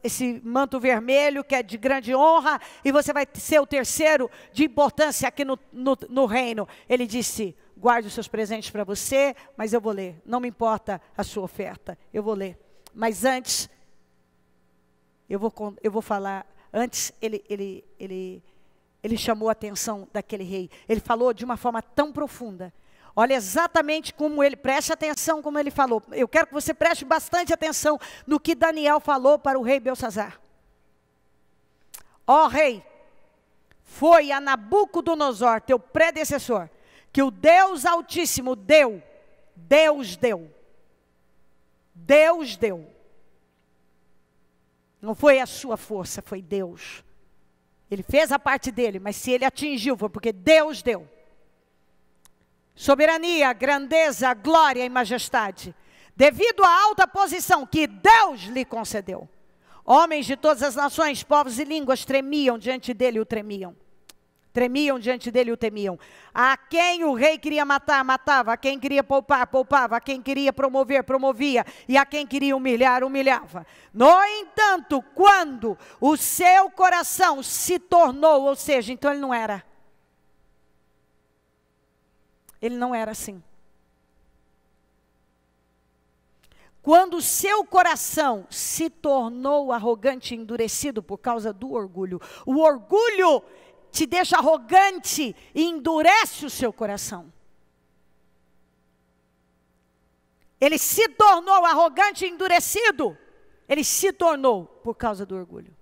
esse manto vermelho, que é de grande honra, e você vai ser o terceiro de importância aqui no reino. Ele disse, guarde os seus presentes para você, mas eu vou ler, não me importa a sua oferta, eu vou ler. Mas antes, eu vou falar. Antes, ele chamou a atenção daquele rei. Ele falou de uma forma tão profunda. Olha exatamente como ele, preste atenção como ele falou. Eu quero que você preste bastante atenção no que Daniel falou para o rei Beltsazar. Ó rei, foi a Nabucodonosor, teu predecessor, que o Deus Altíssimo deu. Deus deu. Não foi a sua força, foi Deus. Ele fez a parte dele, mas se ele atingiu, foi porque Deus deu. Soberania, grandeza, glória e majestade, devido à alta posição que Deus lhe concedeu. Homens de todas as nações, povos e línguas tremiam diante dele e o tremiam. Tremiam diante dele e o temiam. A quem o rei queria matar, matava. A quem queria poupar, poupava. A quem queria promover, promovia. E a quem queria humilhar, humilhava. No entanto, quando o seu coração se tornou, ou seja, então ele não era. Ele não era assim. Quando o seu coração se tornou arrogante e endurecido por causa do orgulho. O orgulho te deixa arrogante e endurece o seu coração. Ele se tornou arrogante e endurecido. Ele se tornou por causa do orgulho.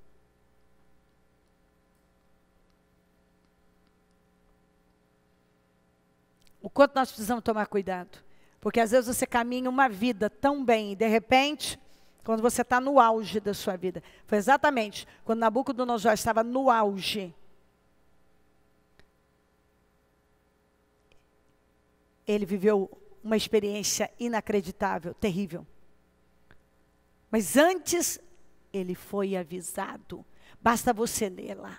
O quanto nós precisamos tomar cuidado. Porque às vezes você caminha uma vida tão bem e de repente, quando você está no auge da sua vida. Foi exatamente quando Nabucodonosor estava no auge. Ele viveu uma experiência inacreditável, terrível. Mas antes, ele foi avisado. Basta você ler lá.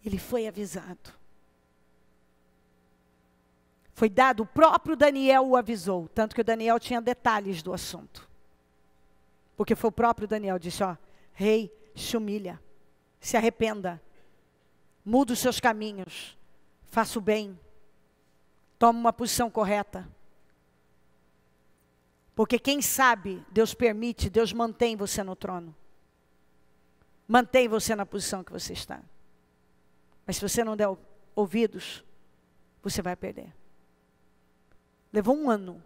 Ele foi avisado. Foi dado, o próprio Daniel o avisou. Tanto que o Daniel tinha detalhes do assunto. Porque foi o próprio Daniel que disse, ó, rei, se humilha, se arrependa, muda os seus caminhos. Faça o bem. Tome uma posição correta. Porque quem sabe, Deus permite, Deus mantém você no trono. Mantém você na posição que você está. Mas se você não der ouvidos, você vai perder. Levou 1 ano.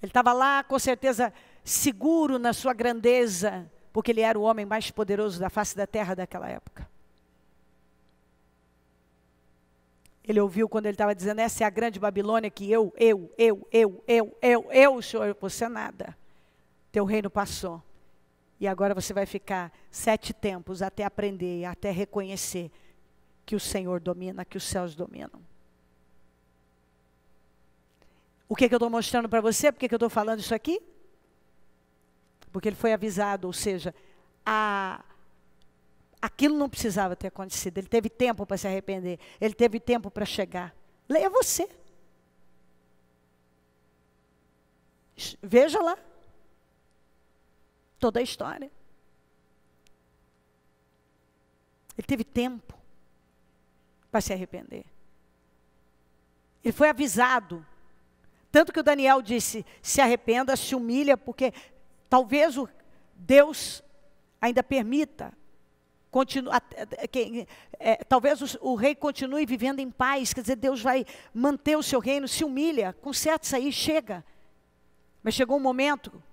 Ele estava lá, com certeza, seguro na sua grandeza, porque ele era o homem mais poderoso da face da terra daquela época. Ele ouviu quando ele estava dizendo, essa é a grande Babilônia que eu, Senhor, você nada. Teu reino passou. E agora você vai ficar 7 tempos até aprender, até reconhecer que o Senhor domina, que os céus dominam. O que eu estou mostrando para você? Por que eu estou falando isso aqui? Porque ele foi avisado, ou seja, aquilo não precisava ter acontecido. Ele teve tempo para se arrepender. Ele teve tempo para chegar. Leia você. Veja lá. Toda a história. Ele teve tempo para se arrepender. Ele foi avisado. Tanto que o Daniel disse, se arrependa, se humilha, porque talvez Deus ainda permita. Talvez o rei continue vivendo em paz, quer dizer, Deus vai manter o seu reino, se humilha, conserte isso aí, chega. Mas chegou um momento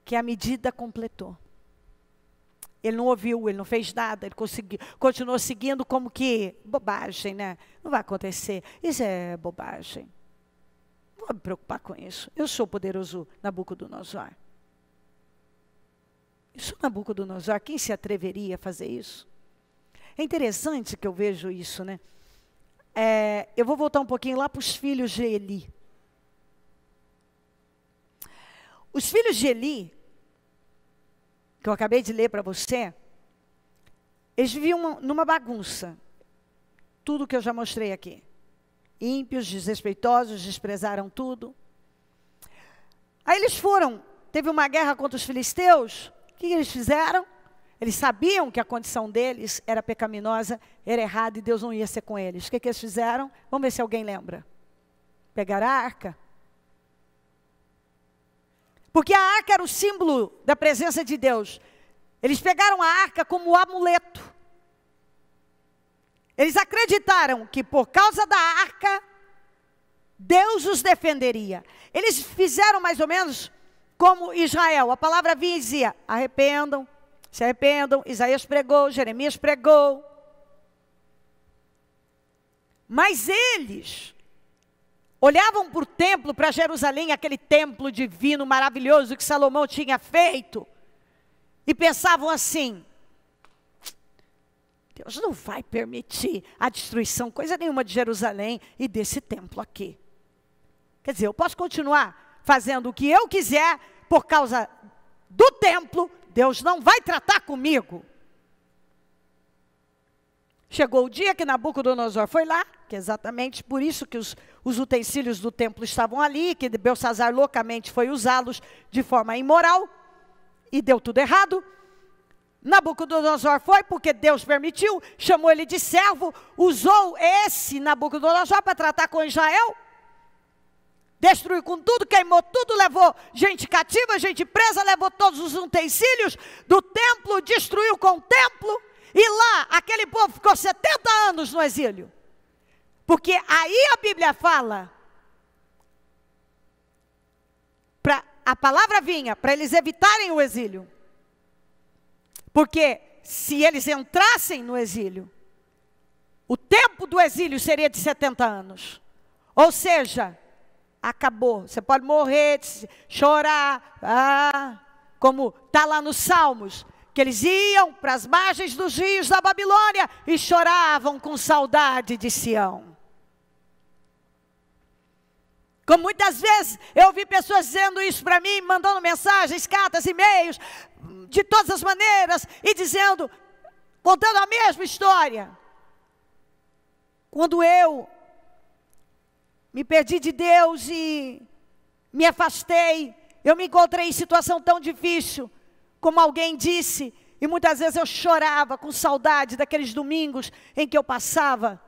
que a medida completou. Ele não ouviu, ele não fez nada, ele continuou seguindo como que bobagem, né? Não vai acontecer, isso é bobagem. Não vou me preocupar com isso. Eu sou o poderoso Nabucodonosor. Eu sou Nabucodonosor. Quem se atreveria a fazer isso? É interessante que eu vejo isso, né? Eu vou voltar um pouquinho lá para os filhos de Eli. Os filhos de Eli, que eu acabei de ler para você, eles viviam numa bagunça. Tudo que eu já mostrei aqui. Ímpios, desrespeitosos, desprezaram tudo. Aí eles teve uma guerra contra os filisteus. O que eles fizeram? Eles sabiam que a condição deles era pecaminosa, era errada e Deus não ia ser com eles. O que eles fizeram? Vamos ver se alguém lembra. Pegaram a arca. Porque a arca era o símbolo da presença de Deus. Eles pegaram a arca como amuleto. Eles acreditaram que por causa da arca, Deus os defenderia. Eles fizeram mais ou menos como Israel. A palavra vinha e dizia, arrependam, se arrependam. Isaías pregou, Jeremias pregou. Mas eles olhavam para o templo, para Jerusalém, aquele templo divino, maravilhoso que Salomão tinha feito. E pensavam assim, Deus não vai permitir a destruição, coisa nenhuma de Jerusalém e desse templo aqui. Quer dizer, eu posso continuar fazendo o que eu quiser por causa do templo, Deus não vai tratar comigo. Chegou o dia que Nabucodonosor foi lá, que é exatamente por isso que os utensílios do templo estavam ali, que Belsazar loucamente foi usá-los de forma imoral, e deu tudo errado. Nabucodonosor foi porque Deus permitiu, chamou ele de servo, usou esse Nabucodonosor para tratar com Israel, destruiu com tudo, queimou tudo, levou gente cativa, gente presa, levou todos os utensílios do templo, destruiu com o templo, e lá aquele povo ficou 70 anos no exílio. Porque aí a Bíblia fala, a palavra vinha para eles evitarem o exílio. Porque se eles entrassem no exílio, o tempo do exílio seria de 70 anos. Ou seja, acabou. Você pode morrer, chorar, como está lá nos Salmos, que eles iam para as margens dos rios da Babilônia e choravam com saudade de Sião. Como muitas vezes eu ouvi pessoas dizendo isso para mim, mandando mensagens, cartas, e-mails, de todas as maneiras, e dizendo, contando a mesma história. Quando eu me perdi de Deus e me afastei, eu me encontrei em situação tão difícil, como alguém disse, e muitas vezes eu chorava com saudade daqueles domingos em que eu passava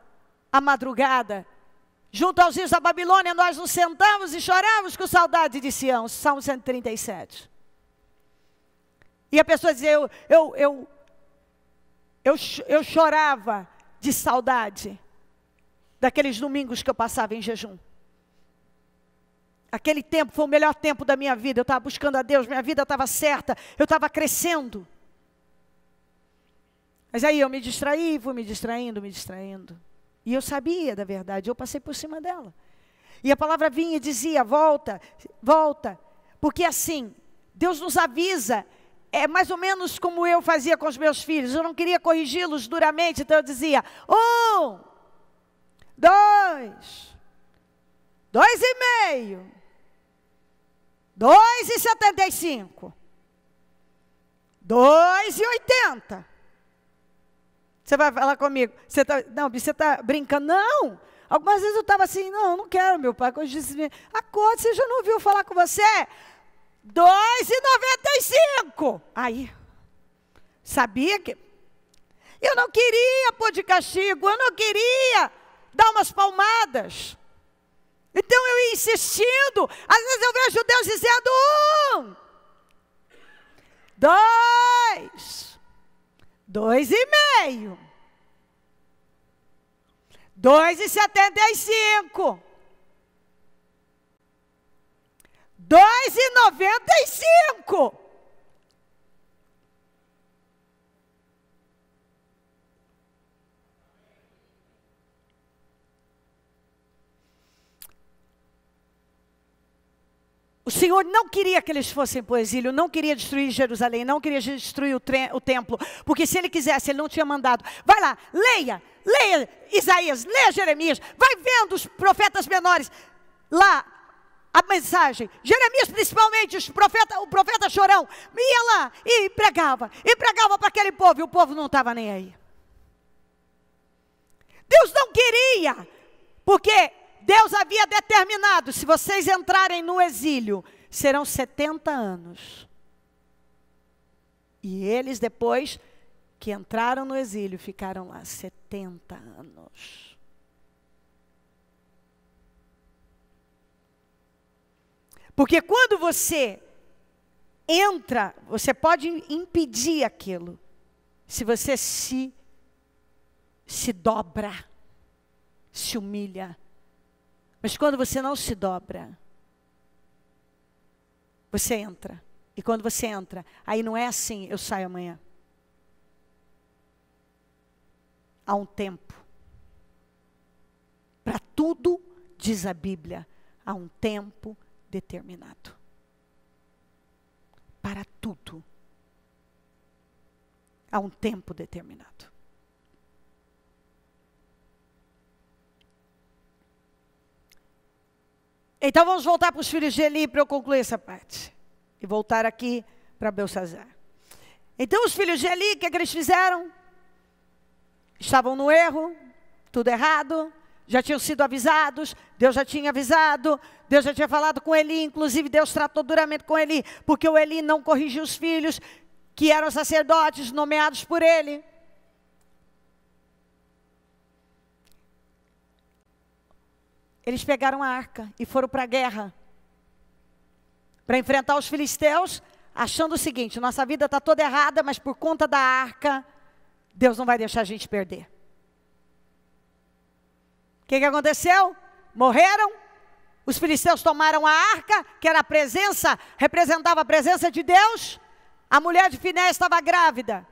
a madrugada. Junto aos rios da Babilônia, nós nos sentamos e chorávamos com saudade de Sião, Salmo 137. E a pessoa dizia, eu chorava de saudade daqueles domingos que eu passava em jejum. Aquele tempo foi o melhor tempo da minha vida, eu estava buscando a Deus, minha vida estava certa, eu estava crescendo. Mas aí eu me distraí, fui me distraindo. E eu sabia da verdade, eu passei por cima dela. E a palavra vinha e dizia, volta, porque assim, Deus nos avisa, é mais ou menos como eu fazia com os meus filhos, eu não queria corrigi-los duramente, então eu dizia, 1, 2, 2,5, 2,75, 2,80. Você vai falar comigo, você está brincando? Não, algumas vezes eu estava assim, não quero, meu pai. Quando eu disse, acorde, você já não ouviu falar com você? 2,95. Aí, sabia que eu não queria pôr de castigo, eu não queria dar umas palmadas. Então eu ia insistindo, às vezes eu vejo Deus dizendo 1, 2, 2,5, 2,75, 2,95. O Senhor não queria que eles fossem para o exílio, não queria destruir Jerusalém, não queria destruir o templo, porque se ele quisesse, ele não tinha mandado. Vai lá, leia Isaías, leia Jeremias, vai vendo os profetas menores, lá, a mensagem. Jeremias principalmente, o profeta chorão, ia lá e pregava para aquele povo, e o povo não estava nem aí. Deus não queria, porque Deus havia determinado, se vocês entrarem no exílio, serão 70 anos. E eles, depois que entraram no exílio, ficaram lá 70 anos. Porque quando você entra, você pode impedir aquilo, se você se dobra, se humilha. Mas quando você não se dobra, você entra. E quando você entra, aí não é assim, eu saio amanhã. Há um tempo. Para tudo, diz a Bíblia, há um tempo determinado. Para tudo. Há um tempo determinado. Então vamos voltar para os filhos de Eli para eu concluir essa parte. E voltar aqui para Belsazar. Então os filhos de Eli, o que eles fizeram? Estavam no erro, tudo errado, já tinham sido avisados, Deus já tinha avisado, Deus já tinha falado com Eli, inclusive Deus tratou duramente com Eli, porque o Eli não corrigiu os filhos, que eram sacerdotes nomeados por ele. Eles pegaram a arca e foram para a guerra, para enfrentar os filisteus, achando o seguinte, nossa vida está toda errada, mas por conta da arca, Deus não vai deixar a gente perder. O que aconteceu? Morreram, os filisteus tomaram a arca, que era a presença, representava a presença de Deus, a mulher de Finéias estava grávida,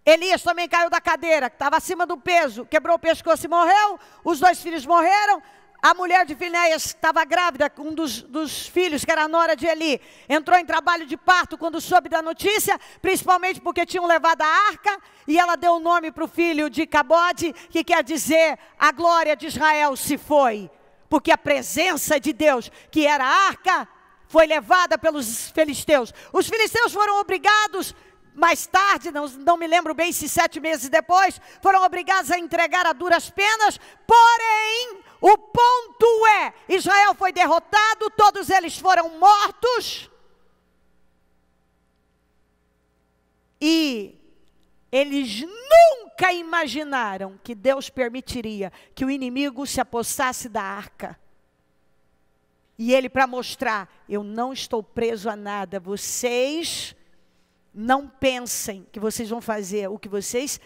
Elias também caiu da cadeira, estava acima do peso, quebrou o pescoço e morreu, os 2 filhos morreram. A mulher de Finéias estava grávida, um dos filhos, que era a nora de Eli, entrou em trabalho de parto quando soube da notícia, principalmente porque tinham levado a arca, e ela deu o nome para o filho de Cabode, que quer dizer, a glória de Israel se foi, porque a presença de Deus, que era a arca, foi levada pelos filisteus. Os filisteus foram obrigados, mais tarde, não me lembro bem se 7 meses depois, foram obrigados a entregar a duras penas, porém, o ponto é, Israel foi derrotado, todos eles foram mortos, e eles nunca imaginaram que Deus permitiria que o inimigo se apossasse da arca. E ele, para mostrar, eu não estou preso a nada, vocês não pensem que vocês vão fazer o que vocês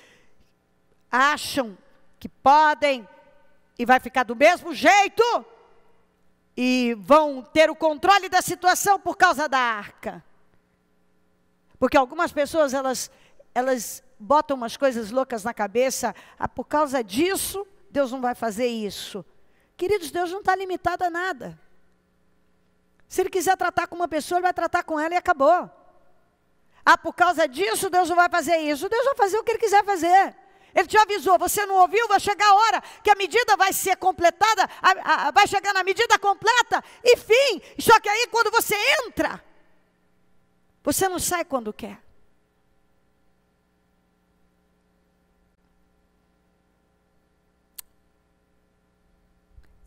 acham que podem, e vai ficar do mesmo jeito, e vão ter o controle da situação por causa da arca. Porque algumas pessoas, elas botam umas coisas loucas na cabeça, por causa disso, Deus não vai fazer isso. Queridos, Deus não está limitado a nada. Se Ele quiser tratar com uma pessoa, Ele vai tratar com ela e acabou. Por causa disso, Deus não vai fazer isso. Deus vai fazer o que Ele quiser fazer. Ele te avisou, você não ouviu, vai chegar a hora que a medida vai ser completada, vai chegar na medida completa, e fim. Só que aí quando você entra, você não sai quando quer.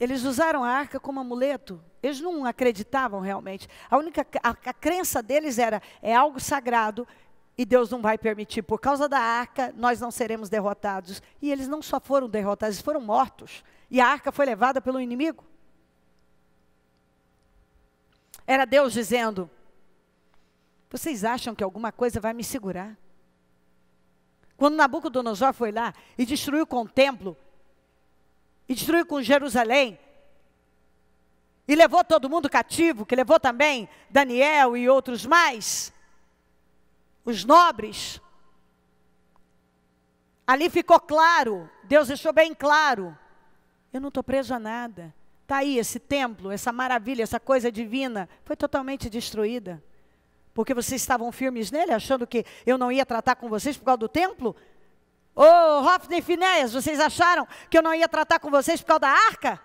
Eles usaram a arca como amuleto. Eles não acreditavam realmente. A crença deles era, é algo sagrado, e Deus não vai permitir. Por causa da arca, nós não seremos derrotados. E eles não só foram derrotados, eles foram mortos. E a arca foi levada pelo inimigo. Era Deus dizendo, vocês acham que alguma coisa vai me segurar? Quando Nabucodonosor foi lá e destruiu com o templo, e destruiu com Jerusalém, e levou todo mundo cativo, que levou também Daniel e outros mais, os nobres, ali ficou claro, Deus deixou bem claro, eu não estou preso a nada, está aí, esse templo, essa maravilha, essa coisa divina, foi totalmente destruída. Porque vocês estavam firmes nele, achando que eu não ia tratar com vocês por causa do templo? Ô, Hofni e Finéias, vocês acharam que eu não ia tratar com vocês por causa da arca?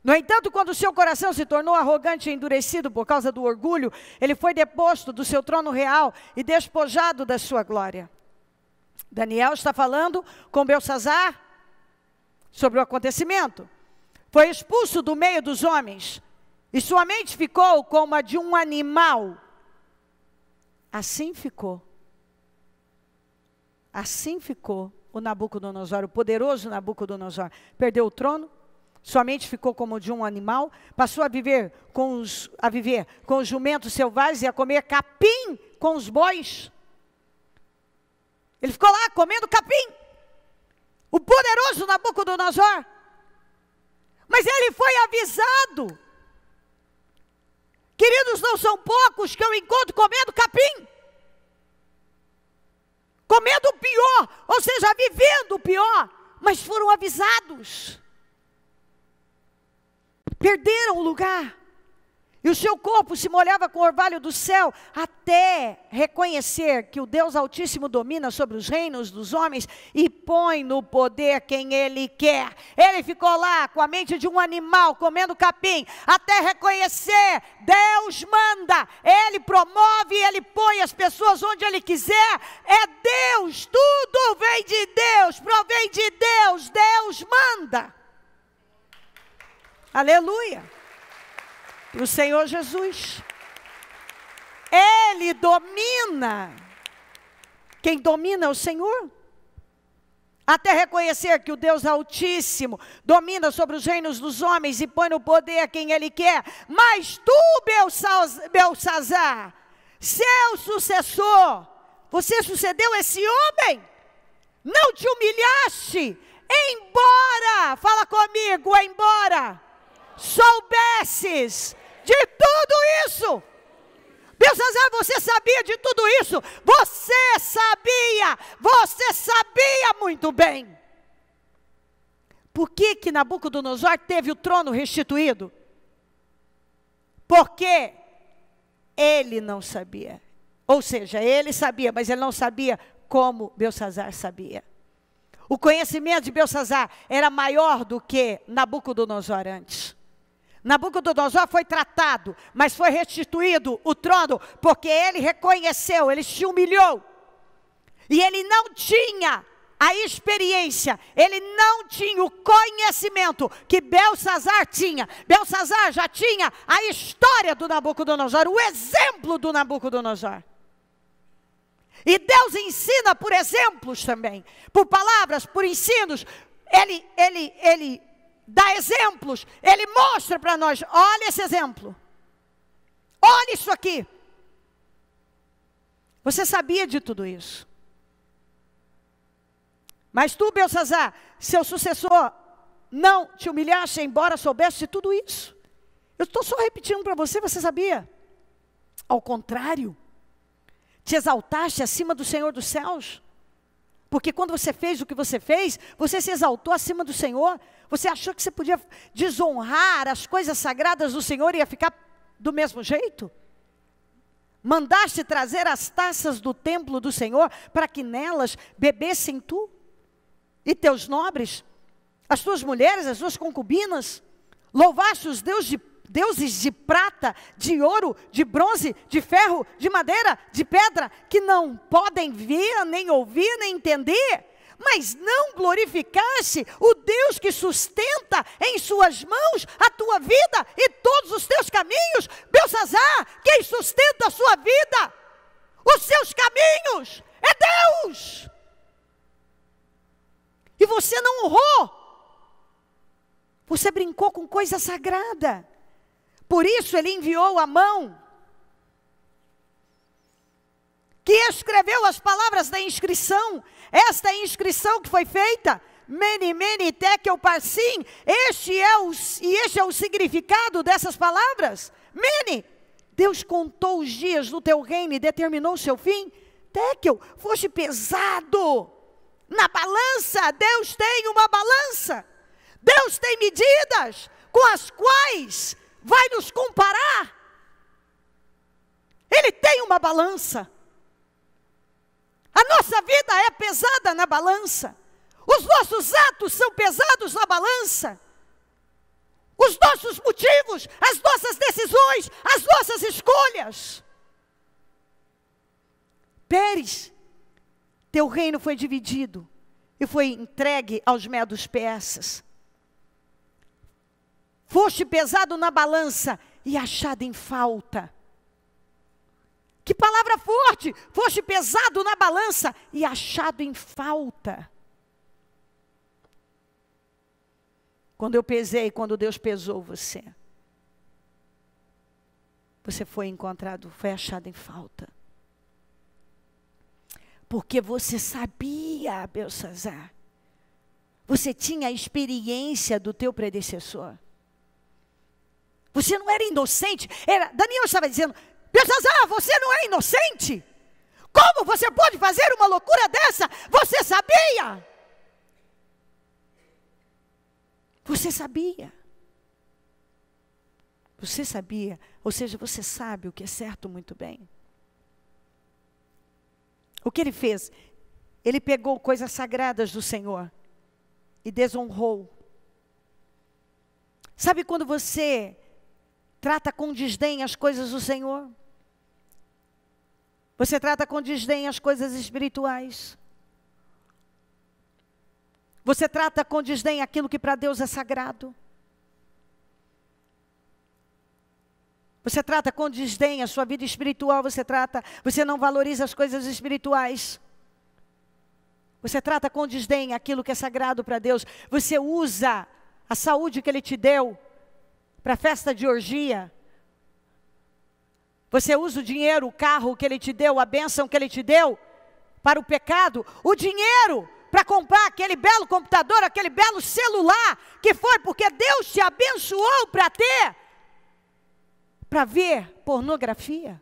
No entanto, quando o seu coração se tornou arrogante e endurecido por causa do orgulho, ele foi deposto do seu trono real e despojado da sua glória. Daniel está falando com Beltsazar sobre o acontecimento. Foi expulso do meio dos homens e sua mente ficou como a de um animal. Assim ficou o Nabucodonosor, o poderoso Nabucodonosor. Perdeu o trono. Sua mente ficou como de um animal, passou a viver com os jumentos selvagens e a comer capim com os bois. Ele ficou lá comendo capim. O poderoso Nabucodonosor. Mas ele foi avisado. Queridos, não são poucos que eu encontro comendo capim. Comendo o pior, ou seja, vivendo o pior, mas foram avisados. Perderam o lugar. E o seu corpo se molhava com o orvalho do céu, até reconhecer que o Deus Altíssimo domina sobre os reinos dos homens e põe no poder quem Ele quer. Ele ficou lá com a mente de um animal, comendo capim, até reconhecer, Deus manda, Ele promove, Ele põe as pessoas onde Ele quiser. É Deus, tudo vem de Deus, provém de Deus, Deus manda. Aleluia. O Senhor Jesus, Ele domina. Quem domina é o Senhor. Até reconhecer que o Deus Altíssimo domina sobre os reinos dos homens e põe no poder quem Ele quer. Mas tu, Beltsazar, seu sucessor, você sucedeu esse homem? Não te humilhaste? Embora, fala comigo, embora soubesses de tudo isso. Beltsazar, você sabia de tudo isso? Você sabia muito bem. Por que Nabucodonosor teve o trono restituído? Porque ele não sabia. Ou seja, ele sabia, mas ele não sabia como Beltsazar sabia. O conhecimento de Beltsazar era maior do que Nabucodonosor antes. Nabucodonosor foi tratado, mas foi restituído o trono, porque ele reconheceu, ele se humilhou. E ele não tinha a experiência, ele não tinha o conhecimento que Beltsazar tinha. Beltsazar já tinha a história do Nabucodonosor, o exemplo do Nabucodonosor. E Deus ensina por exemplos também, por palavras, por ensinos. Ele dá exemplos, Ele mostra para nós, olha esse exemplo, olha isso aqui. Você sabia de tudo isso. Mas tu, Beltsazar, seu sucessor, não te humilhaste, embora soubesse de tudo isso. Eu estou só repetindo para você, você sabia? Ao contrário, te exaltaste acima do Senhor dos céus. Porque quando você fez o que você fez, você se exaltou acima do Senhor. Você achou que você podia desonrar as coisas sagradas do Senhor e ia ficar do mesmo jeito? Mandaste trazer as taças do templo do Senhor para que nelas bebessem tu e teus nobres, as tuas mulheres, as tuas concubinas. Louvaste os deuses de prata, de ouro, de bronze, de ferro, de madeira, de pedra, que não podem ver, nem ouvir, nem entender. Mas não glorificaste o Deus que sustenta em suas mãos a tua vida e todos os teus caminhos. Beltsazar, quem sustenta a sua vida, os seus caminhos, é Deus. E você não honrou. Você brincou com coisa sagrada. Por isso ele enviou a mão que escreveu as palavras da inscrição. Esta inscrição que foi feita, Mene, Mene, Tekel, Parsim, este é o significado dessas palavras. Mene, Deus contou os dias do teu reino e determinou o seu fim. Tekel, foste pesado na balança. Deus tem uma balança. Deus tem medidas com as quais vai nos comparar. Ele tem uma balança. A nossa vida é pesada na balança. Os nossos atos são pesados na balança. Os nossos motivos, as nossas decisões, as nossas escolhas. Pérez, teu reino foi dividido e foi entregue aos medos persas. Foste pesado na balança e achado em falta. Que palavra forte! Foste pesado na balança e achado em falta. Quando eu pesei, quando Deus pesou você, você foi encontrado, foi achado em falta. Porque você sabia, Belsazar, você tinha a experiência do teu predecessor. Você não era inocente. Daniel estava dizendo, Belsazar, você não é inocente? Como você pode fazer uma loucura dessa? Você sabia. Você sabia. Você sabia. Ou seja, você sabe o que é certo muito bem. O que ele fez? Ele pegou coisas sagradas do Senhor e desonrou. Sabe quando você trata com desdém as coisas do Senhor? Você trata com desdém as coisas espirituais. Você trata com desdém aquilo que para Deus é sagrado. Você trata com desdém a sua vida espiritual, você não valoriza as coisas espirituais. Você trata com desdém aquilo que é sagrado para Deus. Você usa a saúde que Ele te deu para festa de orgia. Você usa o dinheiro, o carro que Ele te deu, a bênção que Ele te deu para o pecado. O dinheiro para comprar aquele belo computador, aquele belo celular, que foi porque Deus te abençoou para ter. Para ver pornografia.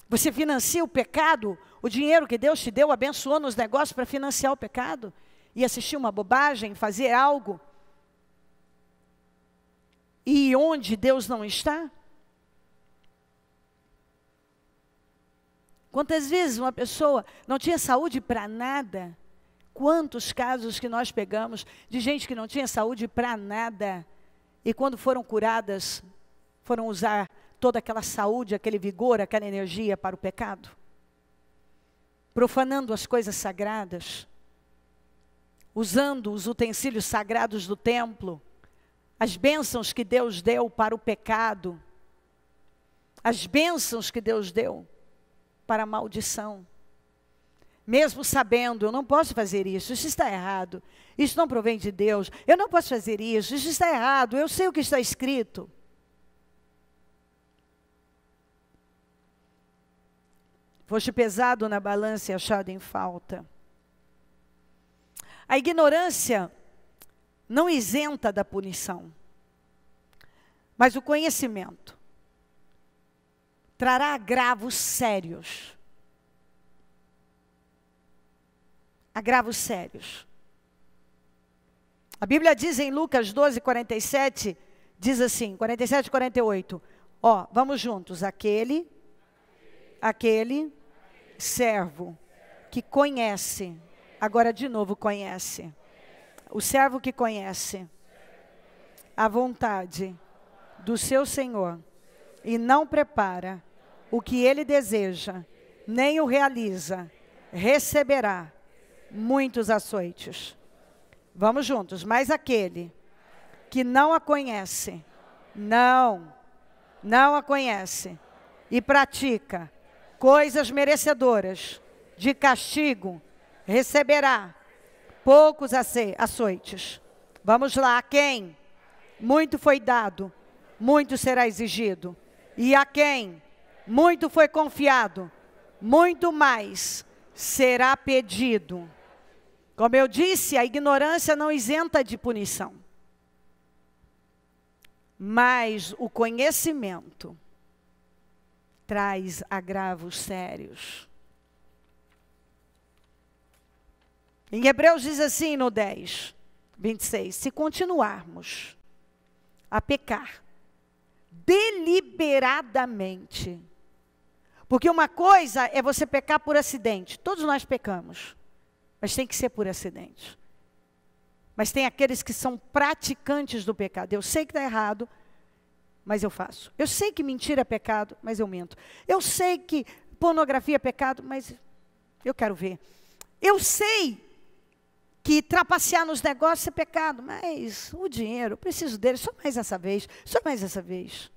Você financia o pecado, o dinheiro que Deus te deu, abençoou nos negócios para financiar o pecado. E assistir uma bobagem, fazer algo. E onde Deus não está? Quantas vezes uma pessoa não tinha saúde para nada? Quantos casos que nós pegamos de gente que não tinha saúde para nada. E quando foram curadas, foram usar toda aquela saúde, aquele vigor, aquela energia para o pecado. Profanando as coisas sagradas. Usando os utensílios sagrados do templo. As bênçãos que Deus deu para o pecado. As bênçãos que Deus deu para a maldição. Mesmo sabendo, eu não posso fazer isso está errado. Isso não provém de Deus. Eu não posso fazer isso está errado. Eu sei o que está escrito. Foste pesado na balança e achado em falta. A ignorância não isenta da punição. Mas o conhecimento trará agravos sérios. Agravos sérios. A Bíblia diz em Lucas 12, 47, diz assim, 47 e 48. Ó, vamos juntos. Aquele servo que conhece, agora de novo conhece. O servo que conhece a vontade do seu Senhor e não prepara o que Ele deseja, nem o realiza, receberá muitos açoites. Vamos juntos. Mas aquele que não a conhece, não a conhece e pratica coisas merecedoras de castigo, receberá poucos açoites. Vamos lá. A quem muito foi dado, muito será exigido. E a quem muito foi confiado, muito mais será pedido. Como eu disse, a ignorância não isenta de punição. Mas o conhecimento traz agravos sérios. Em Hebreus diz assim no 10, 26, se continuarmos a pecar deliberadamente, porque uma coisa é você pecar por acidente, todos nós pecamos, mas tem que ser por acidente. Mas tem aqueles que são praticantes do pecado. Eu sei que está errado, mas eu faço. Eu sei que mentira é pecado, mas eu minto. Eu sei que pornografia é pecado, mas eu quero ver. Eu sei que trapacear nos negócios é pecado, mas o dinheiro, eu preciso dele só mais essa vez, só mais essa vez.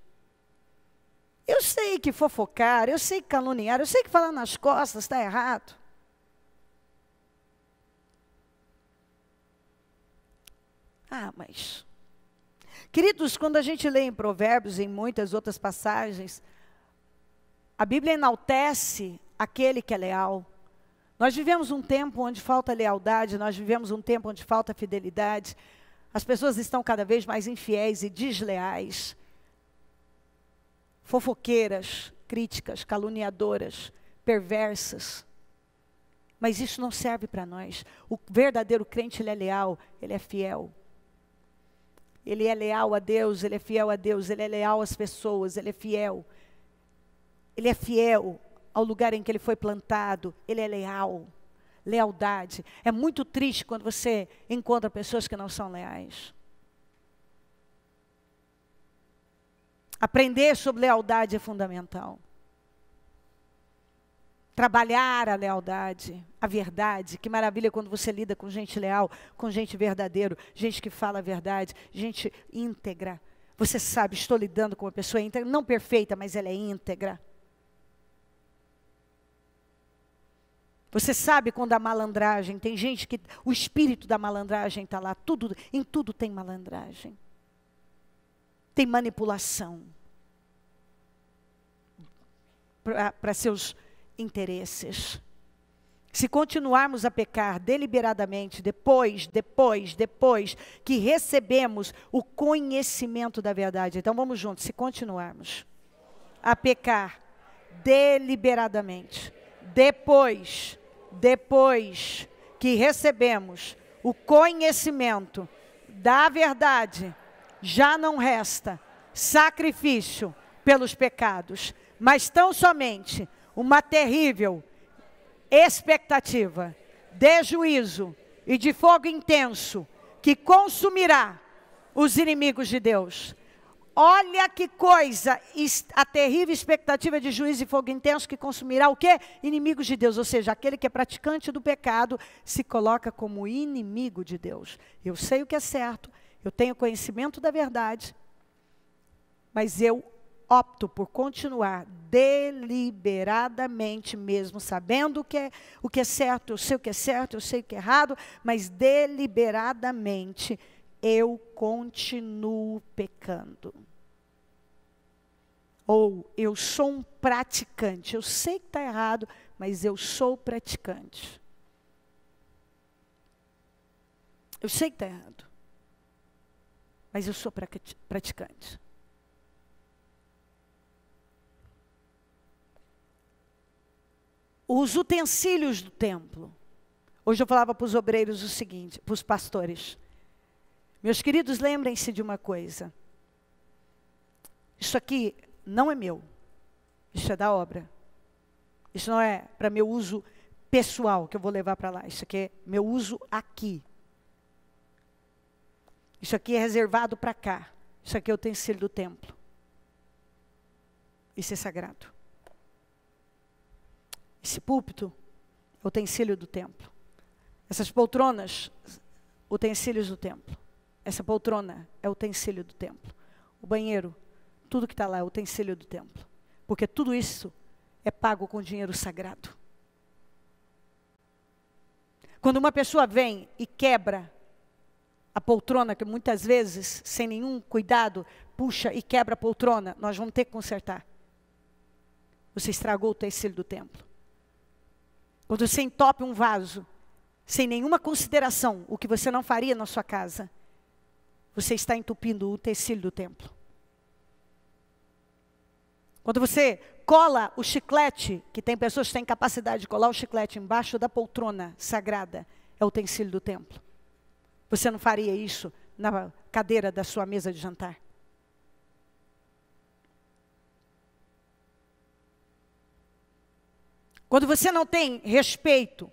Eu sei que fofocar, eu sei que caluniar, eu sei que falar nas costas está errado. Mas... Queridos, quando a gente lê em Provérbios, em muitas outras passagens, a Bíblia enaltece aquele que é leal. Nós vivemos um tempo onde falta lealdade, nós vivemos um tempo onde falta fidelidade. As pessoas estão cada vez mais infiéis e desleais. Fofoqueiras, críticas, caluniadoras, perversas. Mas isso não serve para nós. O verdadeiro crente, ele é leal, ele é fiel. Ele é leal a Deus, ele é fiel a Deus, ele é leal às pessoas, ele é fiel. Ele é fiel ao lugar em que ele foi plantado, ele é leal. Lealdade. É muito triste quando você encontra pessoas que não são leais. Aprender sobre lealdade é fundamental. Trabalhar a lealdade, a verdade. Que maravilha quando você lida com gente leal, com gente verdadeira, gente que fala a verdade, gente íntegra. Você sabe, estou lidando com uma pessoa íntegra, não perfeita, mas ela é íntegra. Você sabe quando a malandragem, tem gente que o espírito da malandragem está lá, em tudo tem malandragem. Tem manipulação para seus interesses. Se continuarmos a pecar deliberadamente, depois que recebemos o conhecimento da verdade. Então vamos juntos, se continuarmos a pecar deliberadamente, depois que recebemos o conhecimento da verdade, já não resta sacrifício pelos pecados, mas tão somente uma terrível expectativa de juízo e de fogo intenso que consumirá os inimigos de Deus. Olha que coisa, a terrível expectativa de juízo e fogo intenso que consumirá o quê? Inimigos de Deus, ou seja, aquele que é praticante do pecado se coloca como inimigo de Deus. Eu sei o que é certo, eu tenho conhecimento da verdade, mas eu opto por continuar deliberadamente mesmo, sabendo o que é certo, eu sei o que é certo, eu sei o que é errado, mas deliberadamente eu continuo pecando. Ou eu sou um praticante, eu sei que está errado, mas eu sou praticante. Eu sei que está errado, mas eu sou praticante. Os utensílios do templo. Hoje eu falava para os obreiros o seguinte, para os pastores. Meus queridos, lembrem-se de uma coisa. Isso aqui não é meu. Isso é da obra. Isso não é para meu uso pessoal que eu vou levar para lá. Isso aqui é meu uso aqui. Isso aqui é reservado para cá. Isso aqui é o utensílio do templo. Isso é sagrado. Esse púlpito é o utensílio do templo. Essas poltronas, utensílios do templo. Essa poltrona é o utensílio do templo. O banheiro, tudo que está lá é o utensílio do templo. Porque tudo isso é pago com dinheiro sagrado. Quando uma pessoa vem e quebra a poltrona, que muitas vezes, sem nenhum cuidado, puxa e quebra a poltrona, nós vamos ter que consertar. Você estragou o utensílio do templo. Quando você entope um vaso, sem nenhuma consideração, o que você não faria na sua casa, você está entupindo o utensílio do templo. Quando você cola o chiclete, que tem pessoas que têm capacidade de colar o chiclete embaixo da poltrona sagrada, é o utensílio do templo. Você não faria isso na cadeira da sua mesa de jantar? Quando você não tem respeito,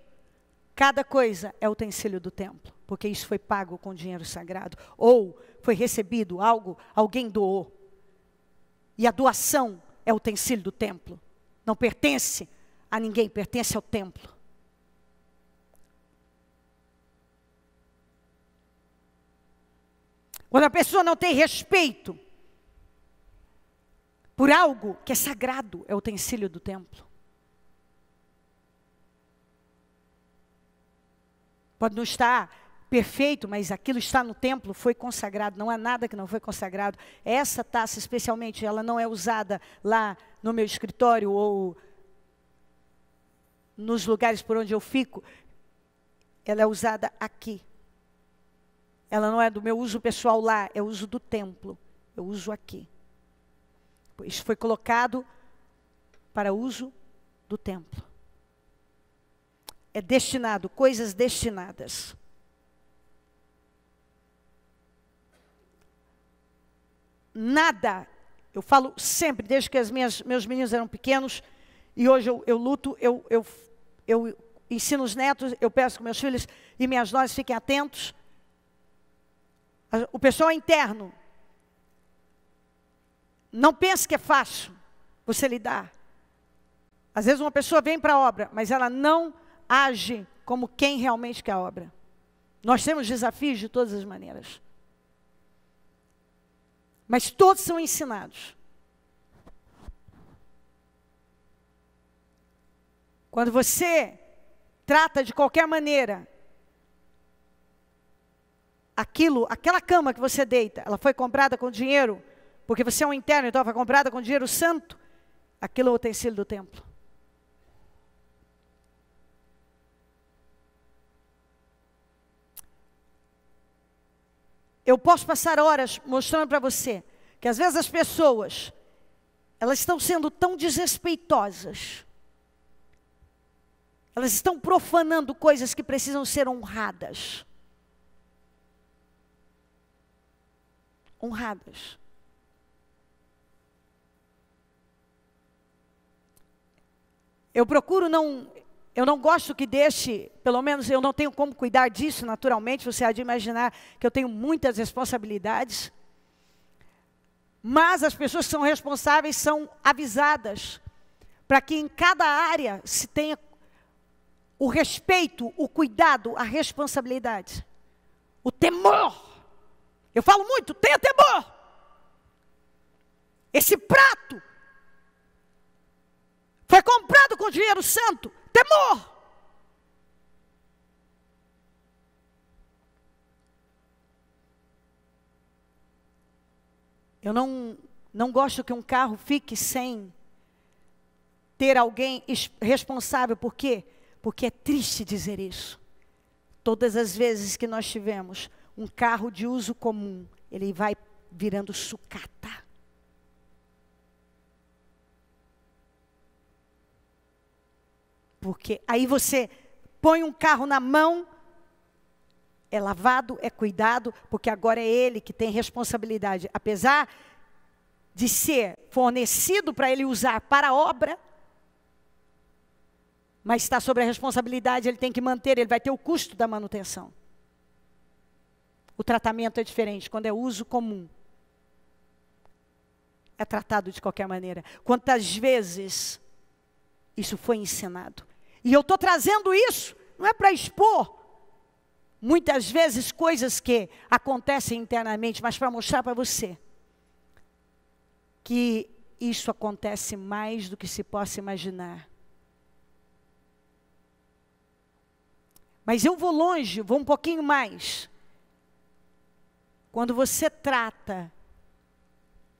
cada coisa é utensílio do templo, porque isso foi pago com dinheiro sagrado, ou foi recebido algo, alguém doou. E a doação é o utensílio do templo. Não pertence a ninguém, pertence ao templo. Quando a pessoa não tem respeito por algo que é sagrado, é o utensílio do templo. Pode não estar perfeito, mas aquilo está no templo, foi consagrado. Não há nada que não foi consagrado. Essa taça, especialmente, ela não é usada lá no meu escritório ou nos lugares por onde eu fico. Ela é usada aqui. Ela não é do meu uso pessoal lá, é o uso do templo. Eu uso aqui. Isso foi colocado para uso do templo. É destinado, coisas destinadas. Nada, eu falo sempre, desde que meus meninos eram pequenos, e hoje eu luto, eu ensino os netos, eu peço que meus filhos e minhas noras fiquem atentos. O pessoal interno, não pense que é fácil você lidar. Às vezes uma pessoa vem para a obra, mas ela não age como quem realmente quer a obra. Nós temos desafios de todas as maneiras. Mas todos são ensinados. Quando você trata de qualquer maneira, aquela cama que você deita, ela foi comprada com dinheiro, porque você é um interno, então ela foi comprada com dinheiro santo, aquilo é o utensílio do templo. Eu posso passar horas mostrando para você que às vezes as pessoas, elas estão sendo tão desrespeitosas. Elas estão profanando coisas que precisam ser honradas. Honradas. Eu procuro eu não gosto que deixe, pelo menos eu não tenho como cuidar disso naturalmente, você há de imaginar que eu tenho muitas responsabilidades. Mas as pessoas que são responsáveis são avisadas, para que em cada área se tenha o respeito, o cuidado, a responsabilidade. O temor. Eu falo muito, tenha temor. Esse prato foi comprado com dinheiro santo. Temor. Eu não gosto que um carro fique sem ter alguém responsável. Por quê? Porque é triste dizer isso. Todas as vezes que nós tivemos um carro de uso comum, ele vai virando sucata. Porque aí você põe um carro na mão, é lavado, é cuidado, porque agora é ele que tem responsabilidade. Apesar de ser fornecido para ele usar para a obra, mas está sobre a responsabilidade, ele tem que manter, ele vai ter o custo da manutenção. O tratamento é diferente, quando é uso comum. É tratado de qualquer maneira. Quantas vezes isso foi ensinado? E eu estou trazendo isso, não é para expor, muitas vezes, coisas que acontecem internamente, mas para mostrar para você que isso acontece mais do que se possa imaginar. Mas eu vou longe, vou um pouquinho mais. Quando você trata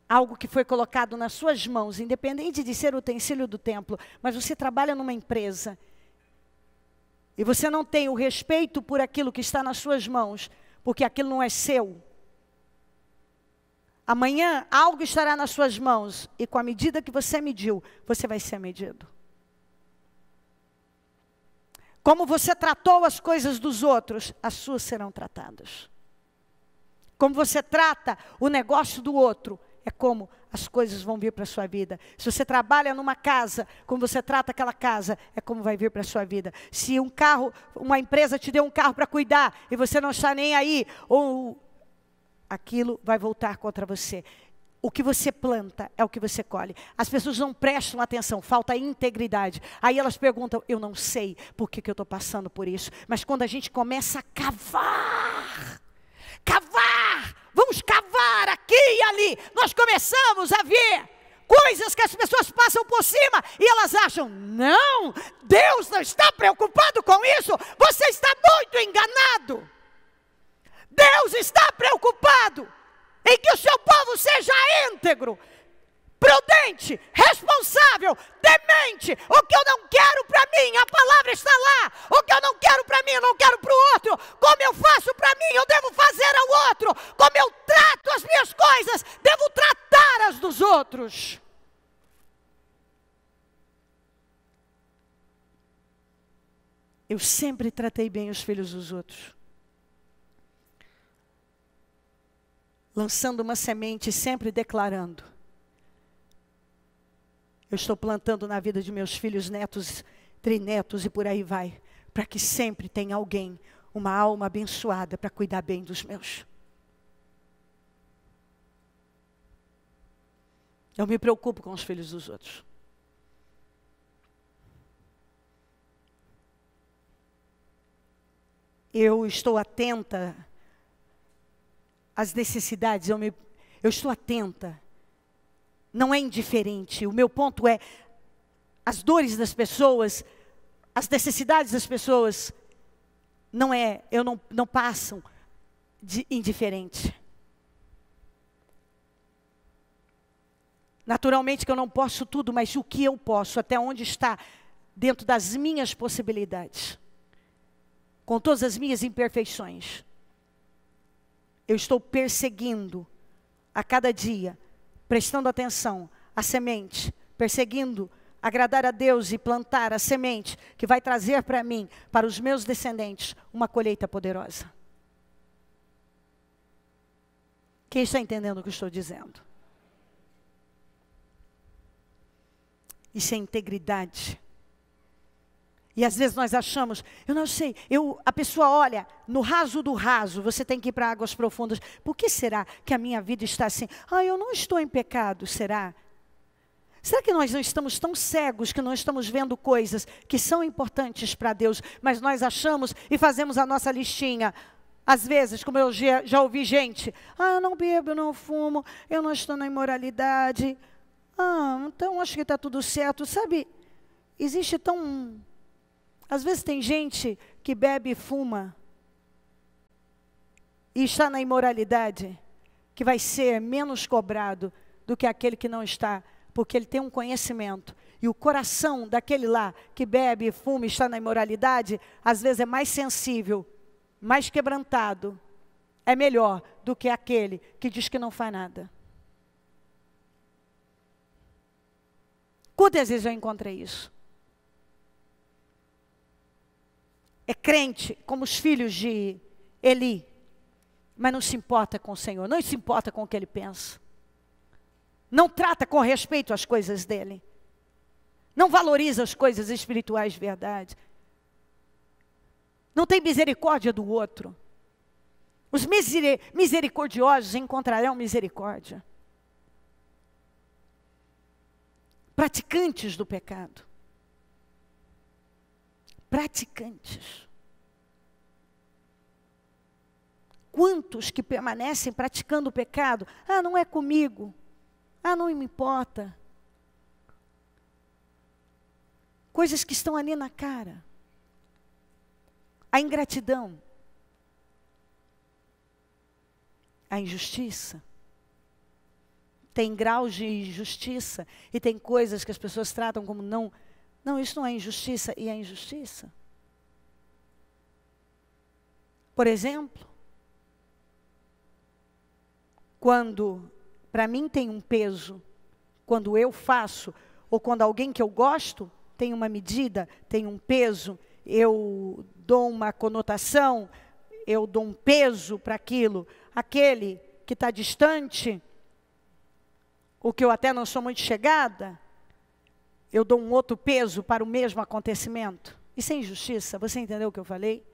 algo que foi colocado nas suas mãos, independente de ser o utensílio do templo, mas você trabalha numa empresa, e você não tem o respeito por aquilo que está nas suas mãos, porque aquilo não é seu. Amanhã algo estará nas suas mãos e com a medida que você mediu, você vai ser medido. Como você tratou as coisas dos outros, as suas serão tratadas. Como você trata o negócio do outro, é como as coisas vão vir para a sua vida. Se você trabalha numa casa, como você trata aquela casa, é como vai vir para a sua vida. Se uma empresa te deu um carro para cuidar e você não está nem aí, ou aquilo vai voltar contra você. O que você planta é o que você colhe. As pessoas não prestam atenção, falta integridade. Aí elas perguntam, eu não sei por que eu estou passando por isso. Mas quando a gente começa a cavar, vamos cavar aqui e ali, nós começamos a ver coisas que as pessoas passam por cima e elas acham, não, Deus não está preocupado com isso, você está muito enganado. Deus está preocupado em que o seu povo seja íntegro, prudente, responsável, temente. O que eu não quero para mim, a palavra está lá. O que eu não quero para mim, eu não quero para o outro. Como eu faço para mim, eu devo fazer ao outro. Como eu trato as minhas coisas, devo tratar as dos outros. Eu sempre tratei bem os filhos dos outros. Lançando uma semente, sempre declarando. Eu estou plantando na vida de meus filhos, netos, trinetos e por aí vai. Para que sempre tenha alguém, uma alma abençoada para cuidar bem dos meus. Eu me preocupo com os filhos dos outros. Eu estou atenta às necessidades, eu estou atenta. Não é indiferente. O meu ponto é, as dores das pessoas, as necessidades das pessoas, não passam de indiferente. Naturalmente que eu não posso tudo, mas o que eu posso, até onde está, dentro das minhas possibilidades, com todas as minhas imperfeições, eu estou perseguindo a cada dia, prestando atenção à semente, perseguindo agradar a Deus e plantar a semente que vai trazer para mim, para os meus descendentes, uma colheita poderosa. Quem está entendendo o que eu estou dizendo? Isso é integridade. E às vezes nós achamos, eu não sei, a pessoa olha no raso do raso, você tem que ir para águas profundas. Por que será que a minha vida está assim? Eu não estou em pecado, será? Será que nós não estamos tão cegos que não estamos vendo coisas que são importantes para Deus, mas nós achamos e fazemos a nossa listinha? Às vezes, como eu já ouvi gente, eu não bebo, eu não fumo, eu não estou na imoralidade. Então acho que está tudo certo. Sabe, existe tão... Às vezes tem gente que bebe e fuma e está na imoralidade, que vai ser menos cobrado do que aquele que não está, porque ele tem um conhecimento. E o coração daquele lá que bebe e fuma e está na imoralidade, às vezes é mais sensível, mais quebrantado, é melhor do que aquele que diz que não faz nada. Quantas vezes eu encontrei isso? É crente como os filhos de Eli, mas não se importa com o Senhor, não se importa com o que ele pensa. Não trata com respeito as coisas dele. Não valoriza as coisas espirituais de verdade. Não tem misericórdia do outro. Os misericordiosos encontrarão misericórdia. Praticantes do pecado. Praticantes. Quantos que permanecem praticando o pecado? Não é comigo. Não me importa. Coisas que estão ali na cara. A ingratidão. A injustiça. Tem graus de injustiça e tem coisas que as pessoas tratam como não, isso não é injustiça, e é injustiça. Por exemplo, quando para mim tem um peso. Quando eu faço, ou quando alguém que eu gosto tem uma medida, tem um peso, eu dou uma conotação, eu dou um peso para aquilo. Aquele que está distante, o que eu até não sou muito chegada, eu dou um outro peso para o mesmo acontecimento. Isso é injustiça? Você entendeu o que eu falei?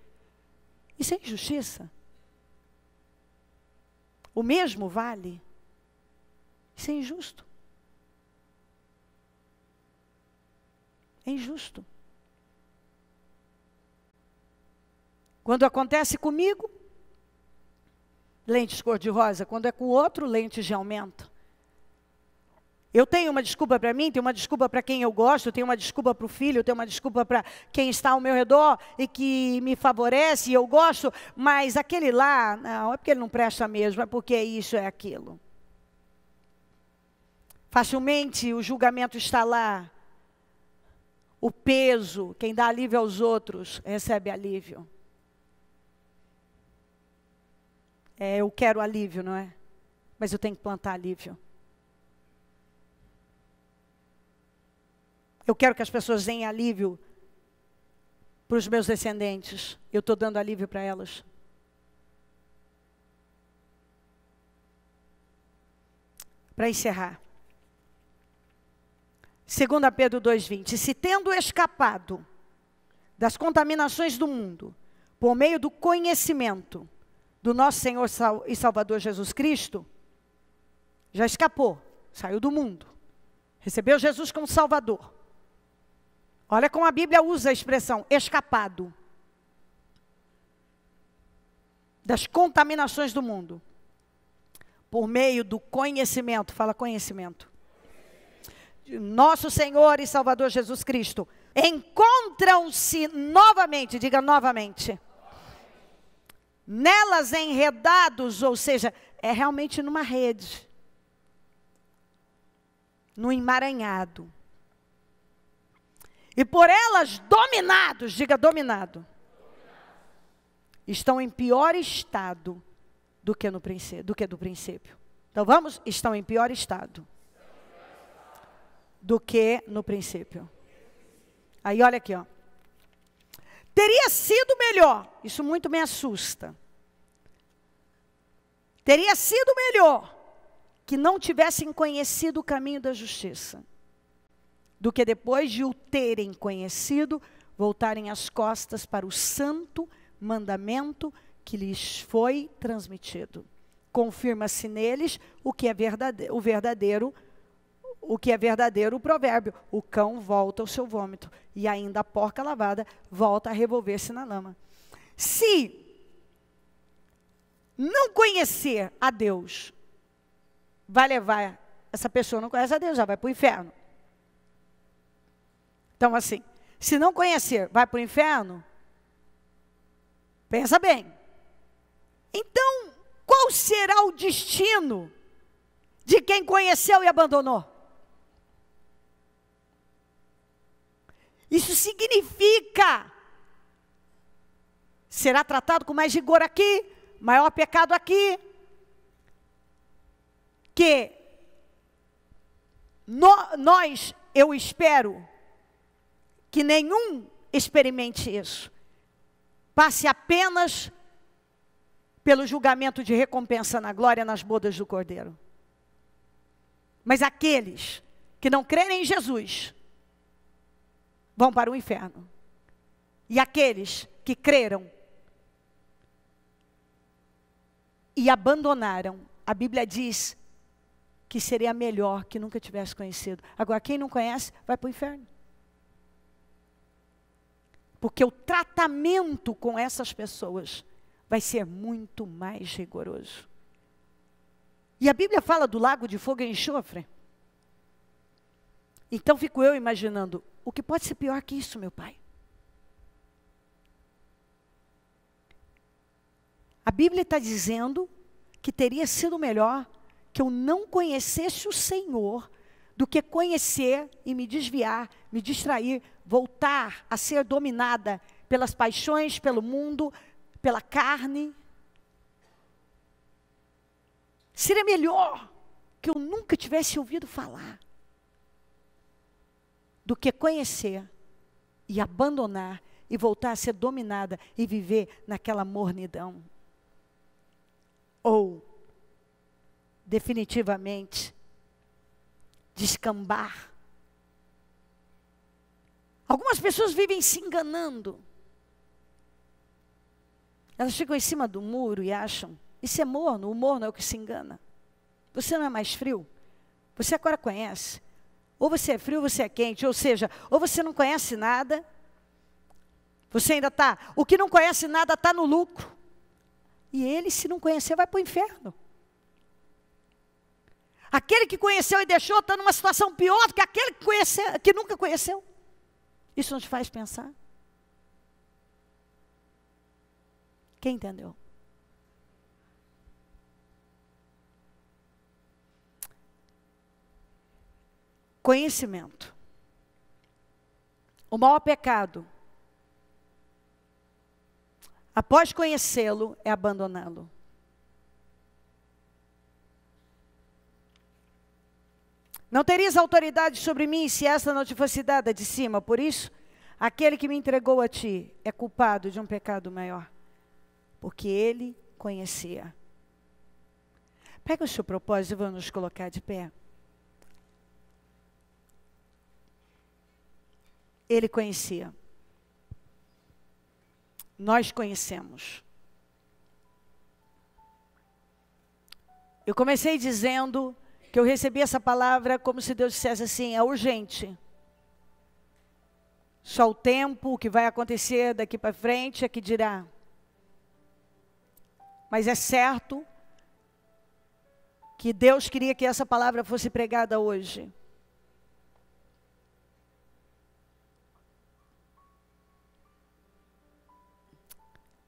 Isso é injustiça. O mesmo vale. Isso é injusto. É injusto. Quando acontece comigo, lentes cor-de-rosa. Quando é com o outro, lentes de aumento. Eu tenho uma desculpa para mim, tenho uma desculpa para quem eu gosto, tenho uma desculpa para o filho, tenho uma desculpa para quem está ao meu redor e que me favorece e eu gosto, mas aquele lá, não, é porque ele não presta mesmo, é porque isso, é aquilo. Facilmente o julgamento está lá. O peso, quem dá alívio aos outros, recebe alívio. Eu quero alívio, não é? Mas eu tenho que plantar alívio. Eu quero que as pessoas deem alívio para os meus descendentes. Eu estou dando alívio para elas. Para encerrar. 2 Pedro 2,20. Se tendo escapado das contaminações do mundo, por meio do conhecimento do nosso Senhor e Salvador Jesus Cristo, já escapou, saiu do mundo, recebeu Jesus como Salvador. Olha como a Bíblia usa a expressão escapado das contaminações do mundo, por meio do conhecimento, fala conhecimento, de nosso Senhor e Salvador Jesus Cristo, encontram-se novamente, diga novamente, nelas enredados, ou seja, é realmente numa rede, no emaranhado. E por elas dominados, diga dominado, estão em pior estado do que do princípio. Então vamos, estão em pior estado do que no princípio. Aí olha aqui, ó. Teria sido melhor, isso muito me assusta. Teria sido melhor que não tivessem conhecido o caminho da justiça, do que depois de o terem conhecido, voltarem as costas para o santo mandamento que lhes foi transmitido. Confirma-se neles o que é verdadeiro o provérbio: o cão volta ao seu vômito, e ainda a porca lavada volta a revolver-se na lama. Se não conhecer a Deus, vai levar, essa pessoa não conhece a Deus, já vai para o inferno. Então assim, se não conhecer, vai para o inferno, pensa bem. Então, qual será o destino de quem conheceu e abandonou? Isso significa, será tratado com mais rigor aqui, maior pecado aqui, que eu espero que nenhum experimente isso. Passe apenas pelo julgamento de recompensa na glória nas bodas do Cordeiro. Mas aqueles que não crerem em Jesus vão para o inferno. E aqueles que creram e abandonaram, a Bíblia diz que seria melhor que nunca tivesse conhecido. Agora, quem não conhece, vai para o inferno. Porque o tratamento com essas pessoas vai ser muito mais rigoroso. E a Bíblia fala do lago de fogo e enxofre. Então fico eu imaginando, o que pode ser pior que isso, meu pai? A Bíblia está dizendo que teria sido melhor que eu não conhecesse o Senhor do que conhecer e me desviar, me distrair, voltar a ser dominada pelas paixões, pelo mundo, pela carne. Seria melhor que eu nunca tivesse ouvido falar, do que conhecer e abandonar e voltar a ser dominada e viver naquela mornidão. Ou, definitivamente, descambar. Algumas pessoas vivem se enganando. Elas ficam em cima do muro e acham, isso é morno, o morno é o que se engana. Você não é mais frio? Você agora conhece. Ou você é frio ou você é quente, ou seja, ou você não conhece nada, você ainda está, o que não conhece nada está no lucro. E ele, se não conhecer, vai para o inferno. Aquele que conheceu e deixou está numa situação pior do que aquele que nunca conheceu. Isso não te faz pensar? Quem entendeu? Conhecimento. O maior pecado, após conhecê-lo, é abandoná-lo. Não terias autoridade sobre mim se esta não te fosse dada de cima. Por isso, aquele que me entregou a ti é culpado de um pecado maior, porque ele conhecia. Pega o seu propósito e vamos nos colocar de pé. Ele conhecia. Nós conhecemos. Eu comecei dizendo que eu recebi essa palavra como se Deus dissesse assim, é urgente. Só o tempo, o que vai acontecer daqui para frente é que dirá. Mas é certo que Deus queria que essa palavra fosse pregada hoje.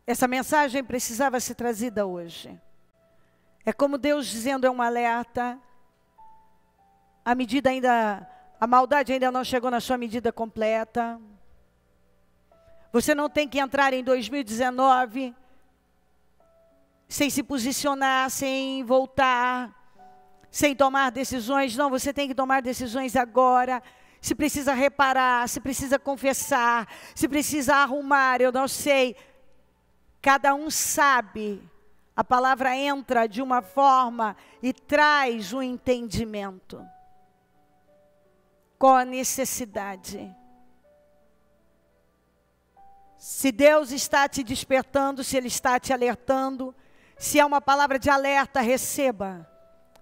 Essa mensagem precisava ser trazida hoje. É como Deus dizendo, é um alerta. A maldade ainda não chegou na sua medida completa. Você não tem que entrar em 2019 sem se posicionar, sem voltar, sem tomar decisões. Não, você tem que tomar decisões agora. Se precisa reparar, se precisa confessar, se precisa arrumar, eu não sei. Cada um sabe, a palavra entra de uma forma e traz um entendimento. Qual a necessidade? Se Deus está te despertando, se Ele está te alertando, se é uma palavra de alerta, receba.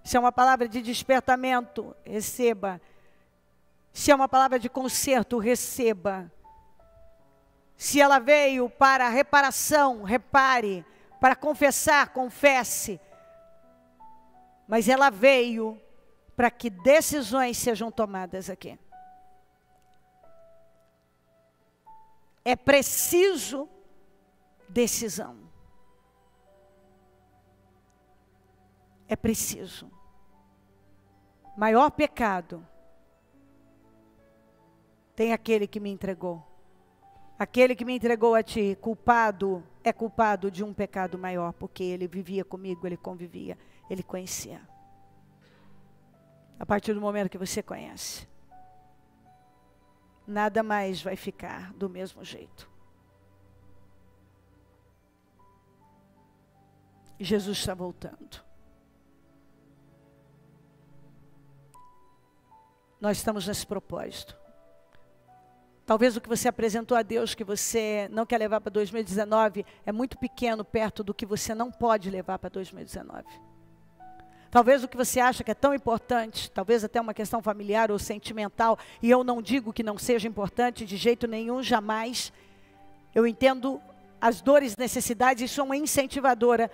Se é uma palavra de despertamento, receba. Se é uma palavra de conserto, receba. Se ela veio para reparação, repare. Para confessar, confesse. Mas ela veio para que decisões sejam tomadas aqui. É preciso decisão. É preciso. Maior pecado tem aquele que me entregou. Aquele que me entregou a ti, culpado, é culpado de um pecado maior, porque ele vivia comigo, ele convivia, ele conhecia. A partir do momento que você conhece, nada mais vai ficar do mesmo jeito. Jesus está voltando. Nós estamos nesse propósito. Talvez o que você apresentou a Deus, que você não quer levar para 2019, é muito pequeno perto do que você não pode levar para 2019. Talvez o que você acha que é tão importante, talvez até uma questão familiar ou sentimental, e eu não digo que não seja importante de jeito nenhum, jamais. Eu entendo as dores e necessidades e sou uma incentivadora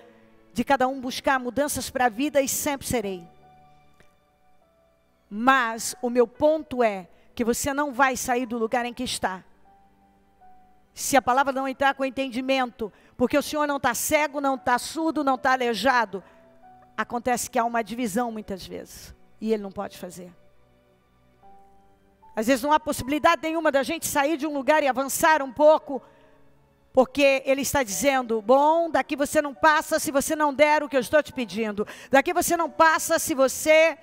de cada um buscar mudanças para a vida e sempre serei. Mas o meu ponto é que você não vai sair do lugar em que está. Se a palavra não entrar com entendimento, porque o Senhor não está cego, não está surdo, não está aleijado. Acontece que há uma divisão muitas vezes, e Ele não pode fazer. Às vezes não há possibilidade nenhuma da gente sair de um lugar e avançar um pouco, Porque Ele está dizendo, bom, daqui você não passa se você não der o que eu estou te pedindo. Daqui você não passa se você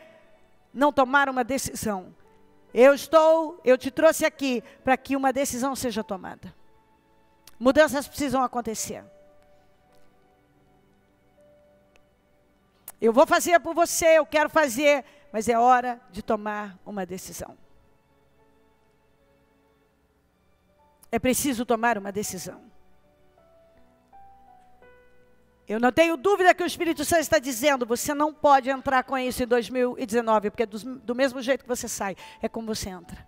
não tomar uma decisão. Eu te trouxe aqui para que uma decisão seja tomada. Mudanças precisam acontecer. Eu vou fazer por você, eu quero fazer, mas é hora de tomar uma decisão. É preciso tomar uma decisão. Eu não tenho dúvida que o Espírito Santo está dizendo, você não pode entrar com isso em 2019, porque do mesmo jeito que você sai, é como você entra.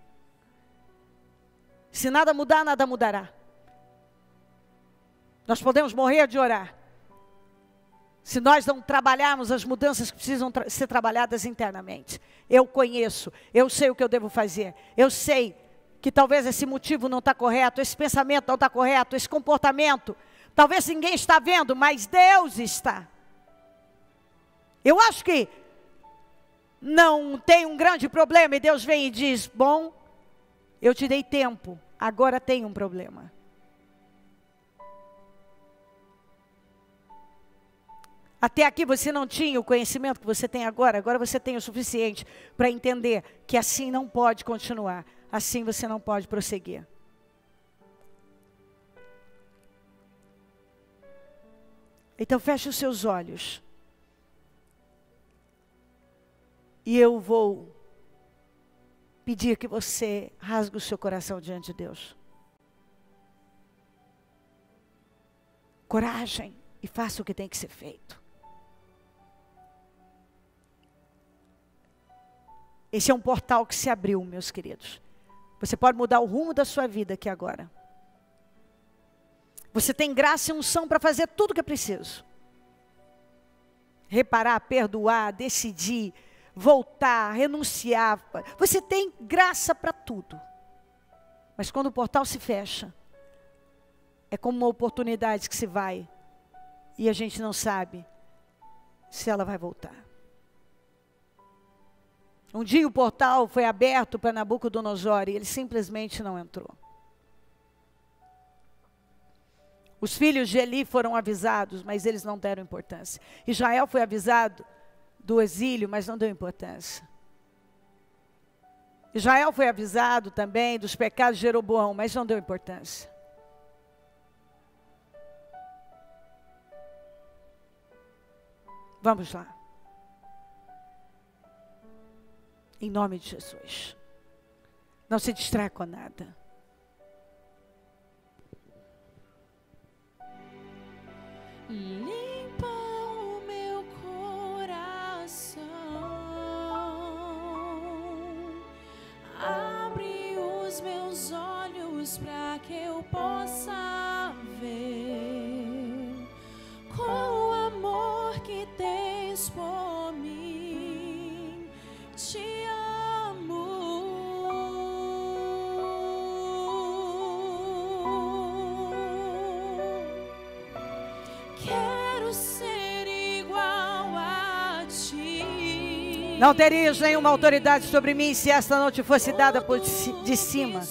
Se nada mudar, nada mudará. Nós podemos morrer de orar. Se nós não trabalharmos as mudanças que precisam ser trabalhadas internamente. Eu conheço, eu sei o que eu devo fazer. Eu sei que talvez esse motivo não está correto, esse pensamento não está correto, esse comportamento. Talvez ninguém está vendo, mas Deus está. Eu acho que não tem um grande problema e Deus vem e diz, bom, eu te dei tempo, agora tem um problema. Até aqui você não tinha o conhecimento que você tem agora você tem o suficiente para entender que assim não pode continuar, assim você não pode prosseguir. Então feche os seus olhos. E eu vou pedir que você rasgue o seu coração diante de Deus. Coragem e faça o que tem que ser feito. Esse é um portal que se abriu, meus queridos. Você pode mudar o rumo da sua vida aqui agora. Você tem graça e unção para fazer tudo o que é preciso. Reparar, perdoar, decidir, voltar, renunciar. Você tem graça para tudo. Mas quando o portal se fecha, é como uma oportunidade que se vai. E a gente não sabe se ela vai voltar. Um dia o portal foi aberto para Nabucodonosor e ele simplesmente não entrou. Os filhos de Eli foram avisados, mas eles não deram importância. Israel foi avisado do exílio, mas não deu importância. Israel foi avisado também dos pecados de Jeroboão, mas não deu importância. Vamos lá. Em nome de Jesus. Não se distraia com nada. Limpa o meu coração, abre os meus olhos para que eu possa ver com o amor que tens por mim. Te amo. Quero ser igual a ti. Não terias nenhuma autoridade sobre mim se esta não te fosse dada de cima.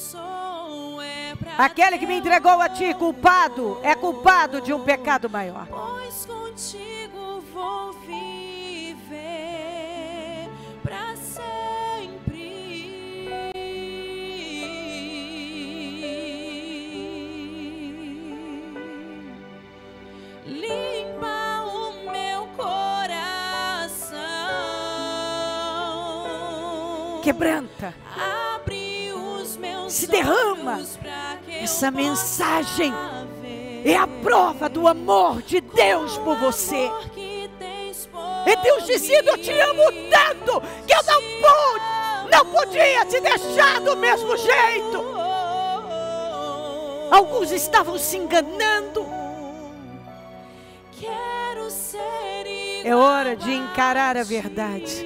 Aquele que me entregou a ti, culpado, é culpado de um pecado maior. Pois contigo vou viver para sempre. Limpa o meu coração. Quebranta. Abre os meus Se derrama. olhos pra que eu Essa mensagem possa ver é a prova do amor de Deus por você. É Deus dizendo, eu te amo tanto que eu não podia te deixar do mesmo jeito. Alguns estavam se enganando. É hora de encarar a verdade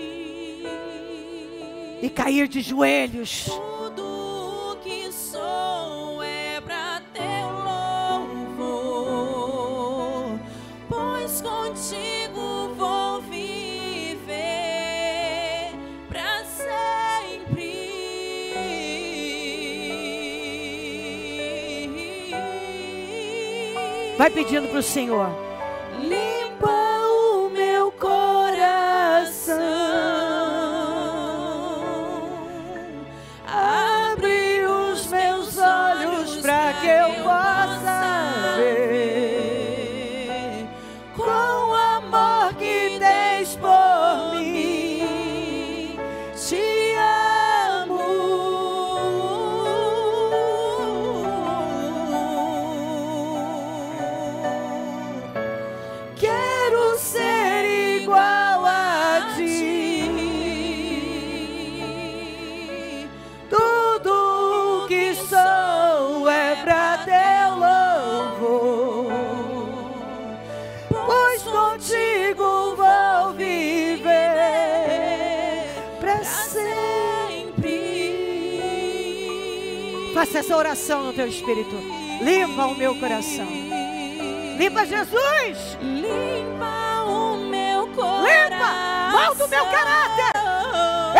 e cair de joelhos. Tudo que sou é pra teu louvor, pois contigo vou viver pra sempre. Vai pedindo para o Senhor. limpa o meu coração, abre os meus olhos para que eu possa ver com o amor que tens por mim. Te amo. Quero ser igual a ti. Tudo que sou é pra teu louvor, pois contigo vou viver pra sempre. Faça essa oração no teu espírito. Limpa o meu coração. Limpa, Jesus. Limpa o meu coração. Limpa. Molda o meu caráter.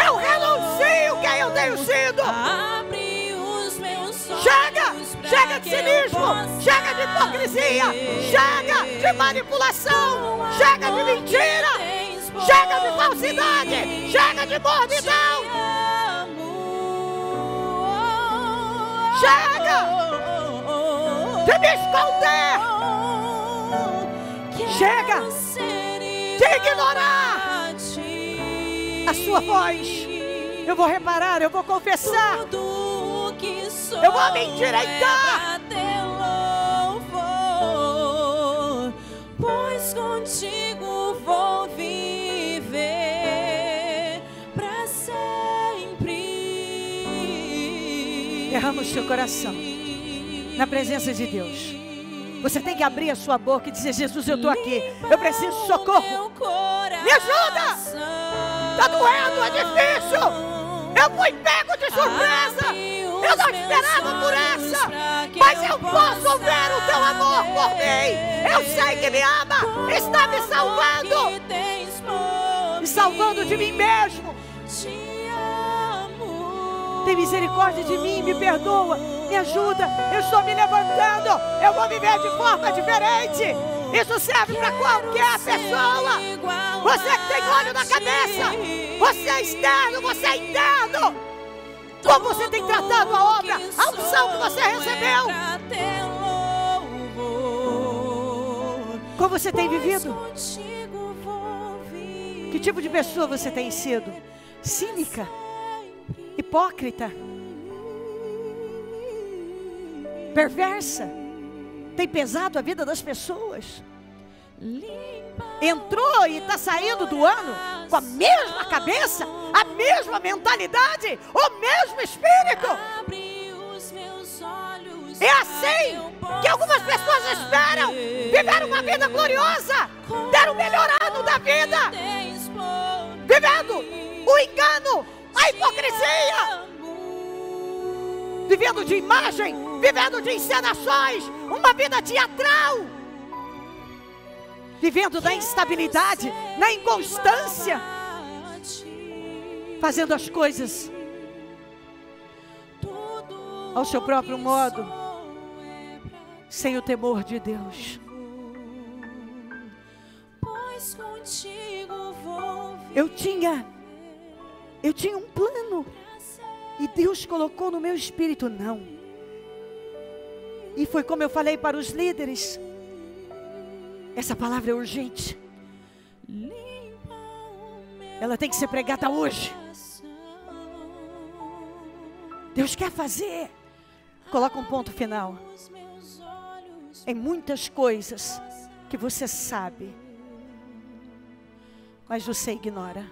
Eu renuncio quem eu tenho sido. Abre os meus olhos. Chega pra de que cinismo. eu possa Chega de hipocrisia. ver Chega de manipulação. Chega de mentira. Chega de falsidade. Chega de morbidão. Chega de me esconder. Chega de ignorar a sua voz. Eu vou reparar, eu vou confessar. Eu vou me endireitar. Pois contigo vou viver pra sempre. Derrama o seu coração na presença de Deus. Você tem que abrir a sua boca e dizer: Jesus, eu estou aqui, eu preciso de socorro. Me ajuda! Está doendo, é difícil. Eu fui pego de surpresa. Eu não esperava por essa. Mas eu posso ver o teu amor por mim. Eu sei que me ama. Está me salvando. Me salvando de mim mesmo. Tem misericórdia de mim, me perdoa, me ajuda. Eu estou me levantando. Eu vou viver de forma diferente. Isso serve para qualquer pessoa. Você que tem óleo na cabeça, você é externo, você é interno. Como você tem tratado a obra, a unção que você recebeu. Como você tem vivido? Que tipo de pessoa você tem sido? Cínica? Hipócrita? Perversa? Tem pesado a vida das pessoas? Entrou e está saindo do ano com a mesma cabeça, a mesma mentalidade, o mesmo espírito. É assim que algumas pessoas esperam viver uma vida gloriosa, ter o melhor ano da vida, vivendo o engano, a hipocrisia, vivendo de imagem, vivendo de encenações, uma vida teatral, vivendo na instabilidade, na inconstância, fazendo as coisas ao seu próprio modo, sem o temor de Deus. Eu tinha um plano e Deus colocou no meu espírito não. E foi como eu falei para os líderes. Essa palavra é urgente. Ela tem que ser pregada hoje. Deus quer fazer. Coloca um ponto final em muitas coisas que você sabe, mas você ignora.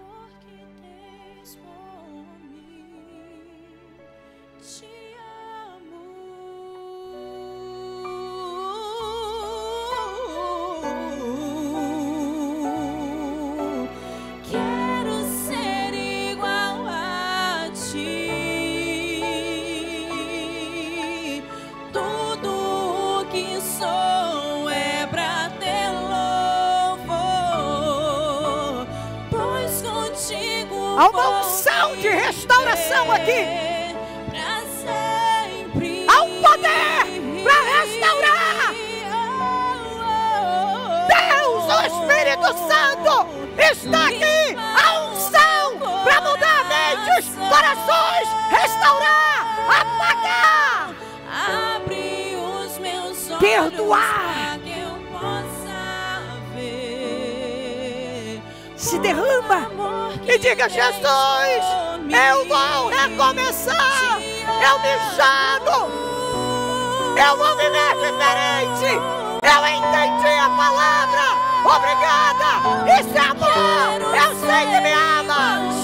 Há uma unção de restauração aqui. Há um poder para restaurar. Está aqui a unção para mudar mentes, corações, restaurar, apagar, Abre os meus olhos perdoar. para que eu possa ver. Se derrama e diga: Jesus, eu vou recomeçar, eu me jogo, eu vou viver diferente, eu entendi a palavra, obrigada, isso é amor, eu sei que me amas,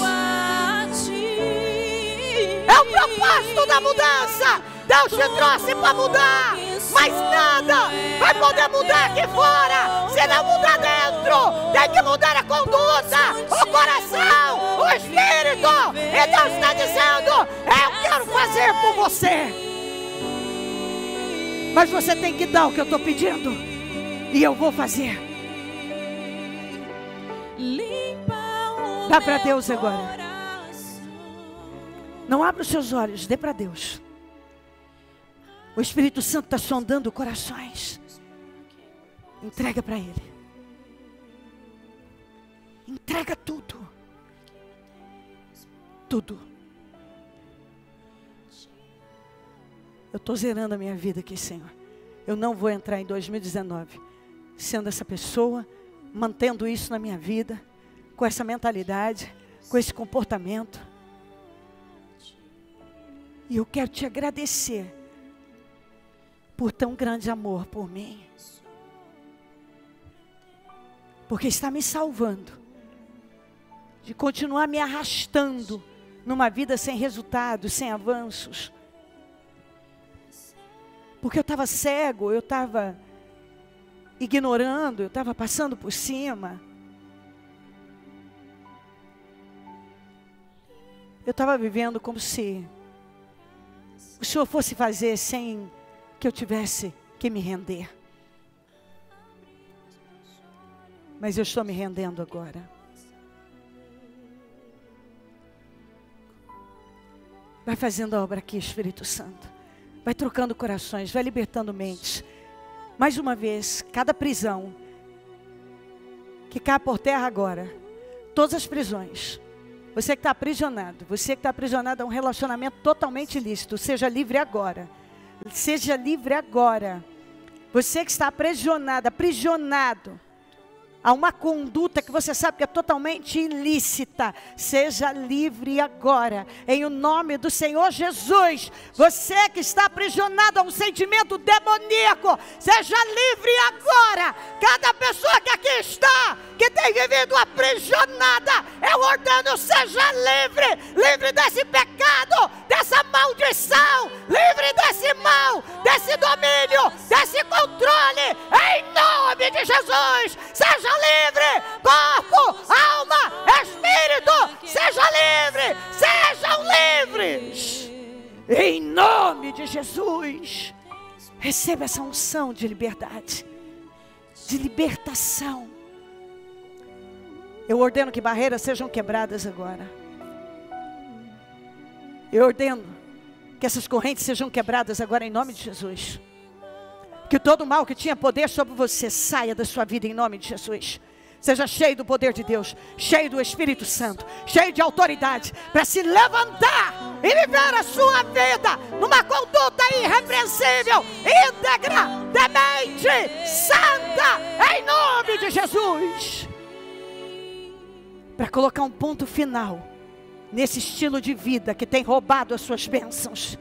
é o propósito da mudança. Deus te trouxe para mudar, mas nada vai poder mudar aqui fora se não mudar dentro. Tem que mudar a conduta, o coração, o espírito. E Deus está dizendo: eu quero fazer por você, mas você tem que dar o que eu estou pedindo, e eu vou fazer. Dá para Deus agora. Não abra os seus olhos, dê para Deus. O Espírito Santo está sondando corações. Entrega para Ele. Entrega tudo. Tudo. Eu estou zerando a minha vida aqui, Senhor. Eu não vou entrar em 2019 sendo essa pessoa, mantendo isso na minha vida, com essa mentalidade, com esse comportamento. E eu quero te agradecer por tão grande amor por mim, porque está me salvando de continuar me arrastando numa vida sem resultados, sem avanços, porque eu estava cego, eu estava ignorando, eu estava passando por cima, eu estava vivendo como se o Senhor fosse fazer sem que eu tivesse que me render. Mas eu estou me rendendo agora. Vai fazendo a obra aqui, Espírito Santo. Vai trocando corações, vai libertando mentes. Mais uma vez, cada prisão que cai por terra agora, todas as prisões. Você que está aprisionado, você que está aprisionado a um relacionamento totalmente ilícito, seja livre agora. Seja livre agora. Você que está aprisionado a uma conduta que você sabe que é totalmente ilícita, seja livre agora, em o nome do Senhor Jesus. Você que está aprisionado a um sentimento demoníaco, seja livre agora. Cada pessoa que aqui está, que tem vivido aprisionada, eu ordeno: seja livre, livre desse pecado, dessa maldição, livre desse mal, desse domínio, desse controle, em nome de Jesus. Seja livre, corpo, alma, espírito, seja livre, sejam livres, em nome de Jesus. Receba essa unção de liberdade, de libertação. Eu ordeno que barreiras sejam quebradas agora. Eu ordeno que essas correntes sejam quebradas agora em nome de Jesus. Que todo mal que tinha poder sobre você saia da sua vida em nome de Jesus. Seja cheio do poder de Deus, cheio do Espírito Santo, cheio de autoridade, para se levantar e viver a sua vida numa conduta irrepreensível, íntegra, temente, santa, em nome de Jesus. Para colocar um ponto final nesse estilo de vida que tem roubado as suas bênçãos.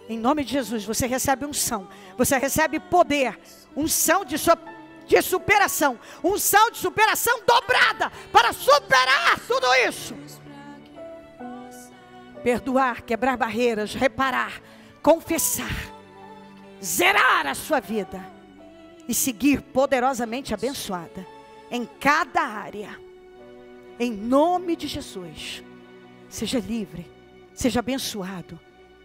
Em nome de Jesus, você recebe unção, você recebe poder, unção de superação, unção de superação dobrada, para superar tudo isso. Perdoar, quebrar barreiras, reparar, confessar, zerar a sua vida e seguir poderosamente abençoada em cada área. Em nome de Jesus, seja livre, seja abençoado,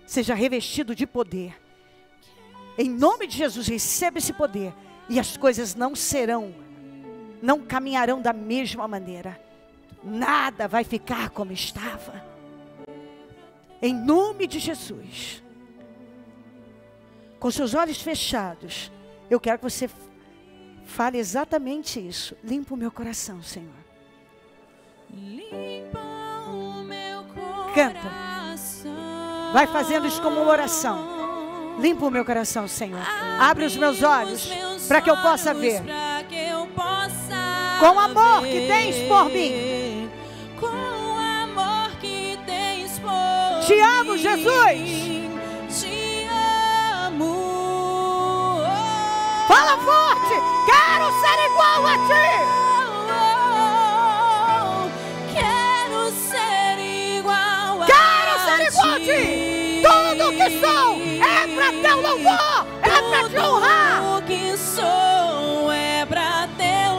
seja revestido de poder. Em nome de Jesus, receba esse poder. E as coisas não caminharão da mesma maneira. Nada vai ficar como estava. Em nome de Jesus. Com seus olhos fechados, eu quero que você Fale exatamente isso. Limpa o meu coração, Senhor. Limpa o meu coração. Canta. Vai fazendo isso como uma oração. Limpa o meu coração, Senhor. Abre os meus olhos para que eu possa ver. Com o amor que tens por mim. Com o amor que tens por mim. Te amo, Jesus. Te amo. Fala forte. Quero ser igual a ti. Quero ser igual a ti. Tudo que sou é para teu louvor. É para te honrar. Tudo que sou é para teu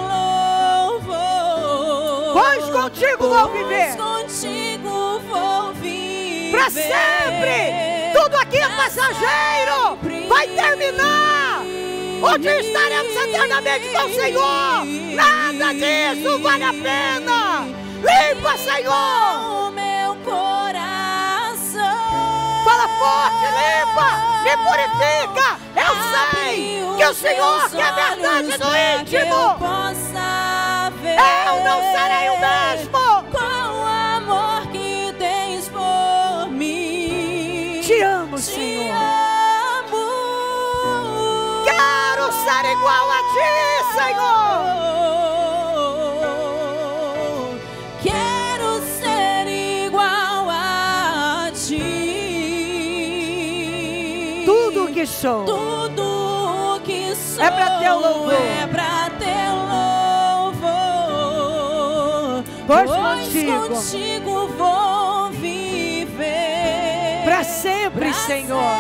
louvor. Pois contigo vou viver. Contigo vou viver. Para sempre. Tudo aqui é passageiro. Vai terminar. Onde estaremos eternamente com o Senhor. Nada disso vale a pena. Limpa, Senhor. O meu coração. Fala forte, limpa. Me purifica. Eu sei que o Senhor quer verdade no íntimo. Eu não serei o mesmo. Com o amor que tens por mim. Te amo, Senhor. Te amo. Quero ser igual a ti, Senhor. Quero ser igual a ti. Tudo que sou. Tudo que sou é para teu louvor. É para teu louvor. Pois contigo vou viver. Para sempre, pra Senhor.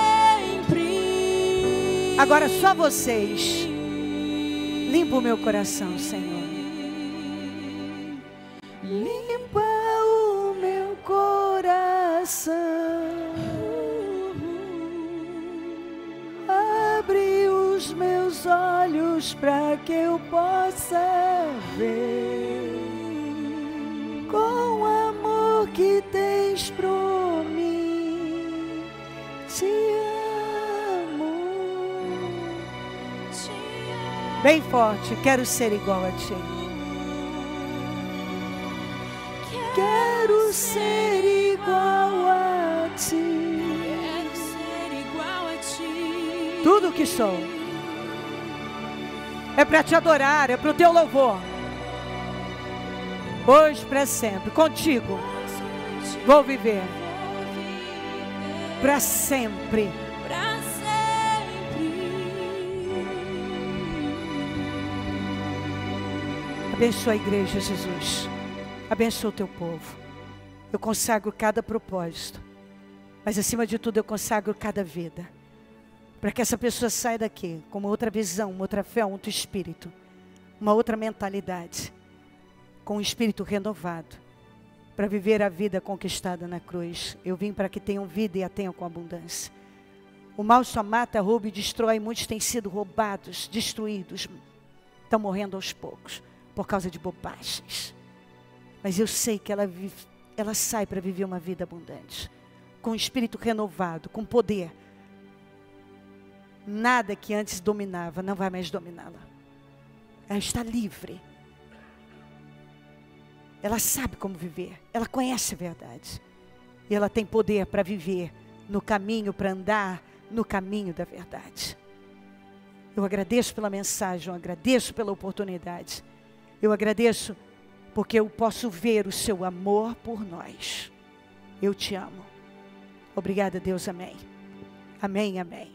Sempre. Agora só vocês. Limpa o meu coração, Senhor. Limpa o meu coração. Abre os meus olhos para que eu possa ver. Com o amor que tens por mim. Te amo. Bem forte, quero ser igual a ti. Quero ser igual a ti. Quero ser igual a ti. Tudo que sou é para te adorar, é para o teu louvor. Hoje para sempre, contigo vou viver. Para sempre. Pra sempre. Abençoa a igreja, Jesus. Abençoa o teu povo. Eu consagro cada propósito. Mas acima de tudo eu consagro cada vida. Para que essa pessoa saia daqui com uma outra visão, uma outra fé, um outro espírito. Uma outra mentalidade. Com um espírito renovado. Para viver a vida conquistada na cruz. Eu vim para que tenham vida e a tenham com abundância. O mal só mata, rouba e destrói. Muitos têm sido roubados, destruídos. Estão morrendo aos poucos. Por causa de bobagens. Mas eu sei que ela sai para viver uma vida abundante. Com um espírito renovado, com poder. Nada que antes dominava, não vai mais dominá-la. Ela está livre. Ela sabe como viver. Ela conhece a verdade. E ela tem poder para viver no caminho, para andar no caminho da verdade. Eu agradeço pela mensagem, eu agradeço pela oportunidade. Eu agradeço porque eu posso ver o seu amor por nós. Eu te amo. Obrigada, Deus. Amém. Amém, amém.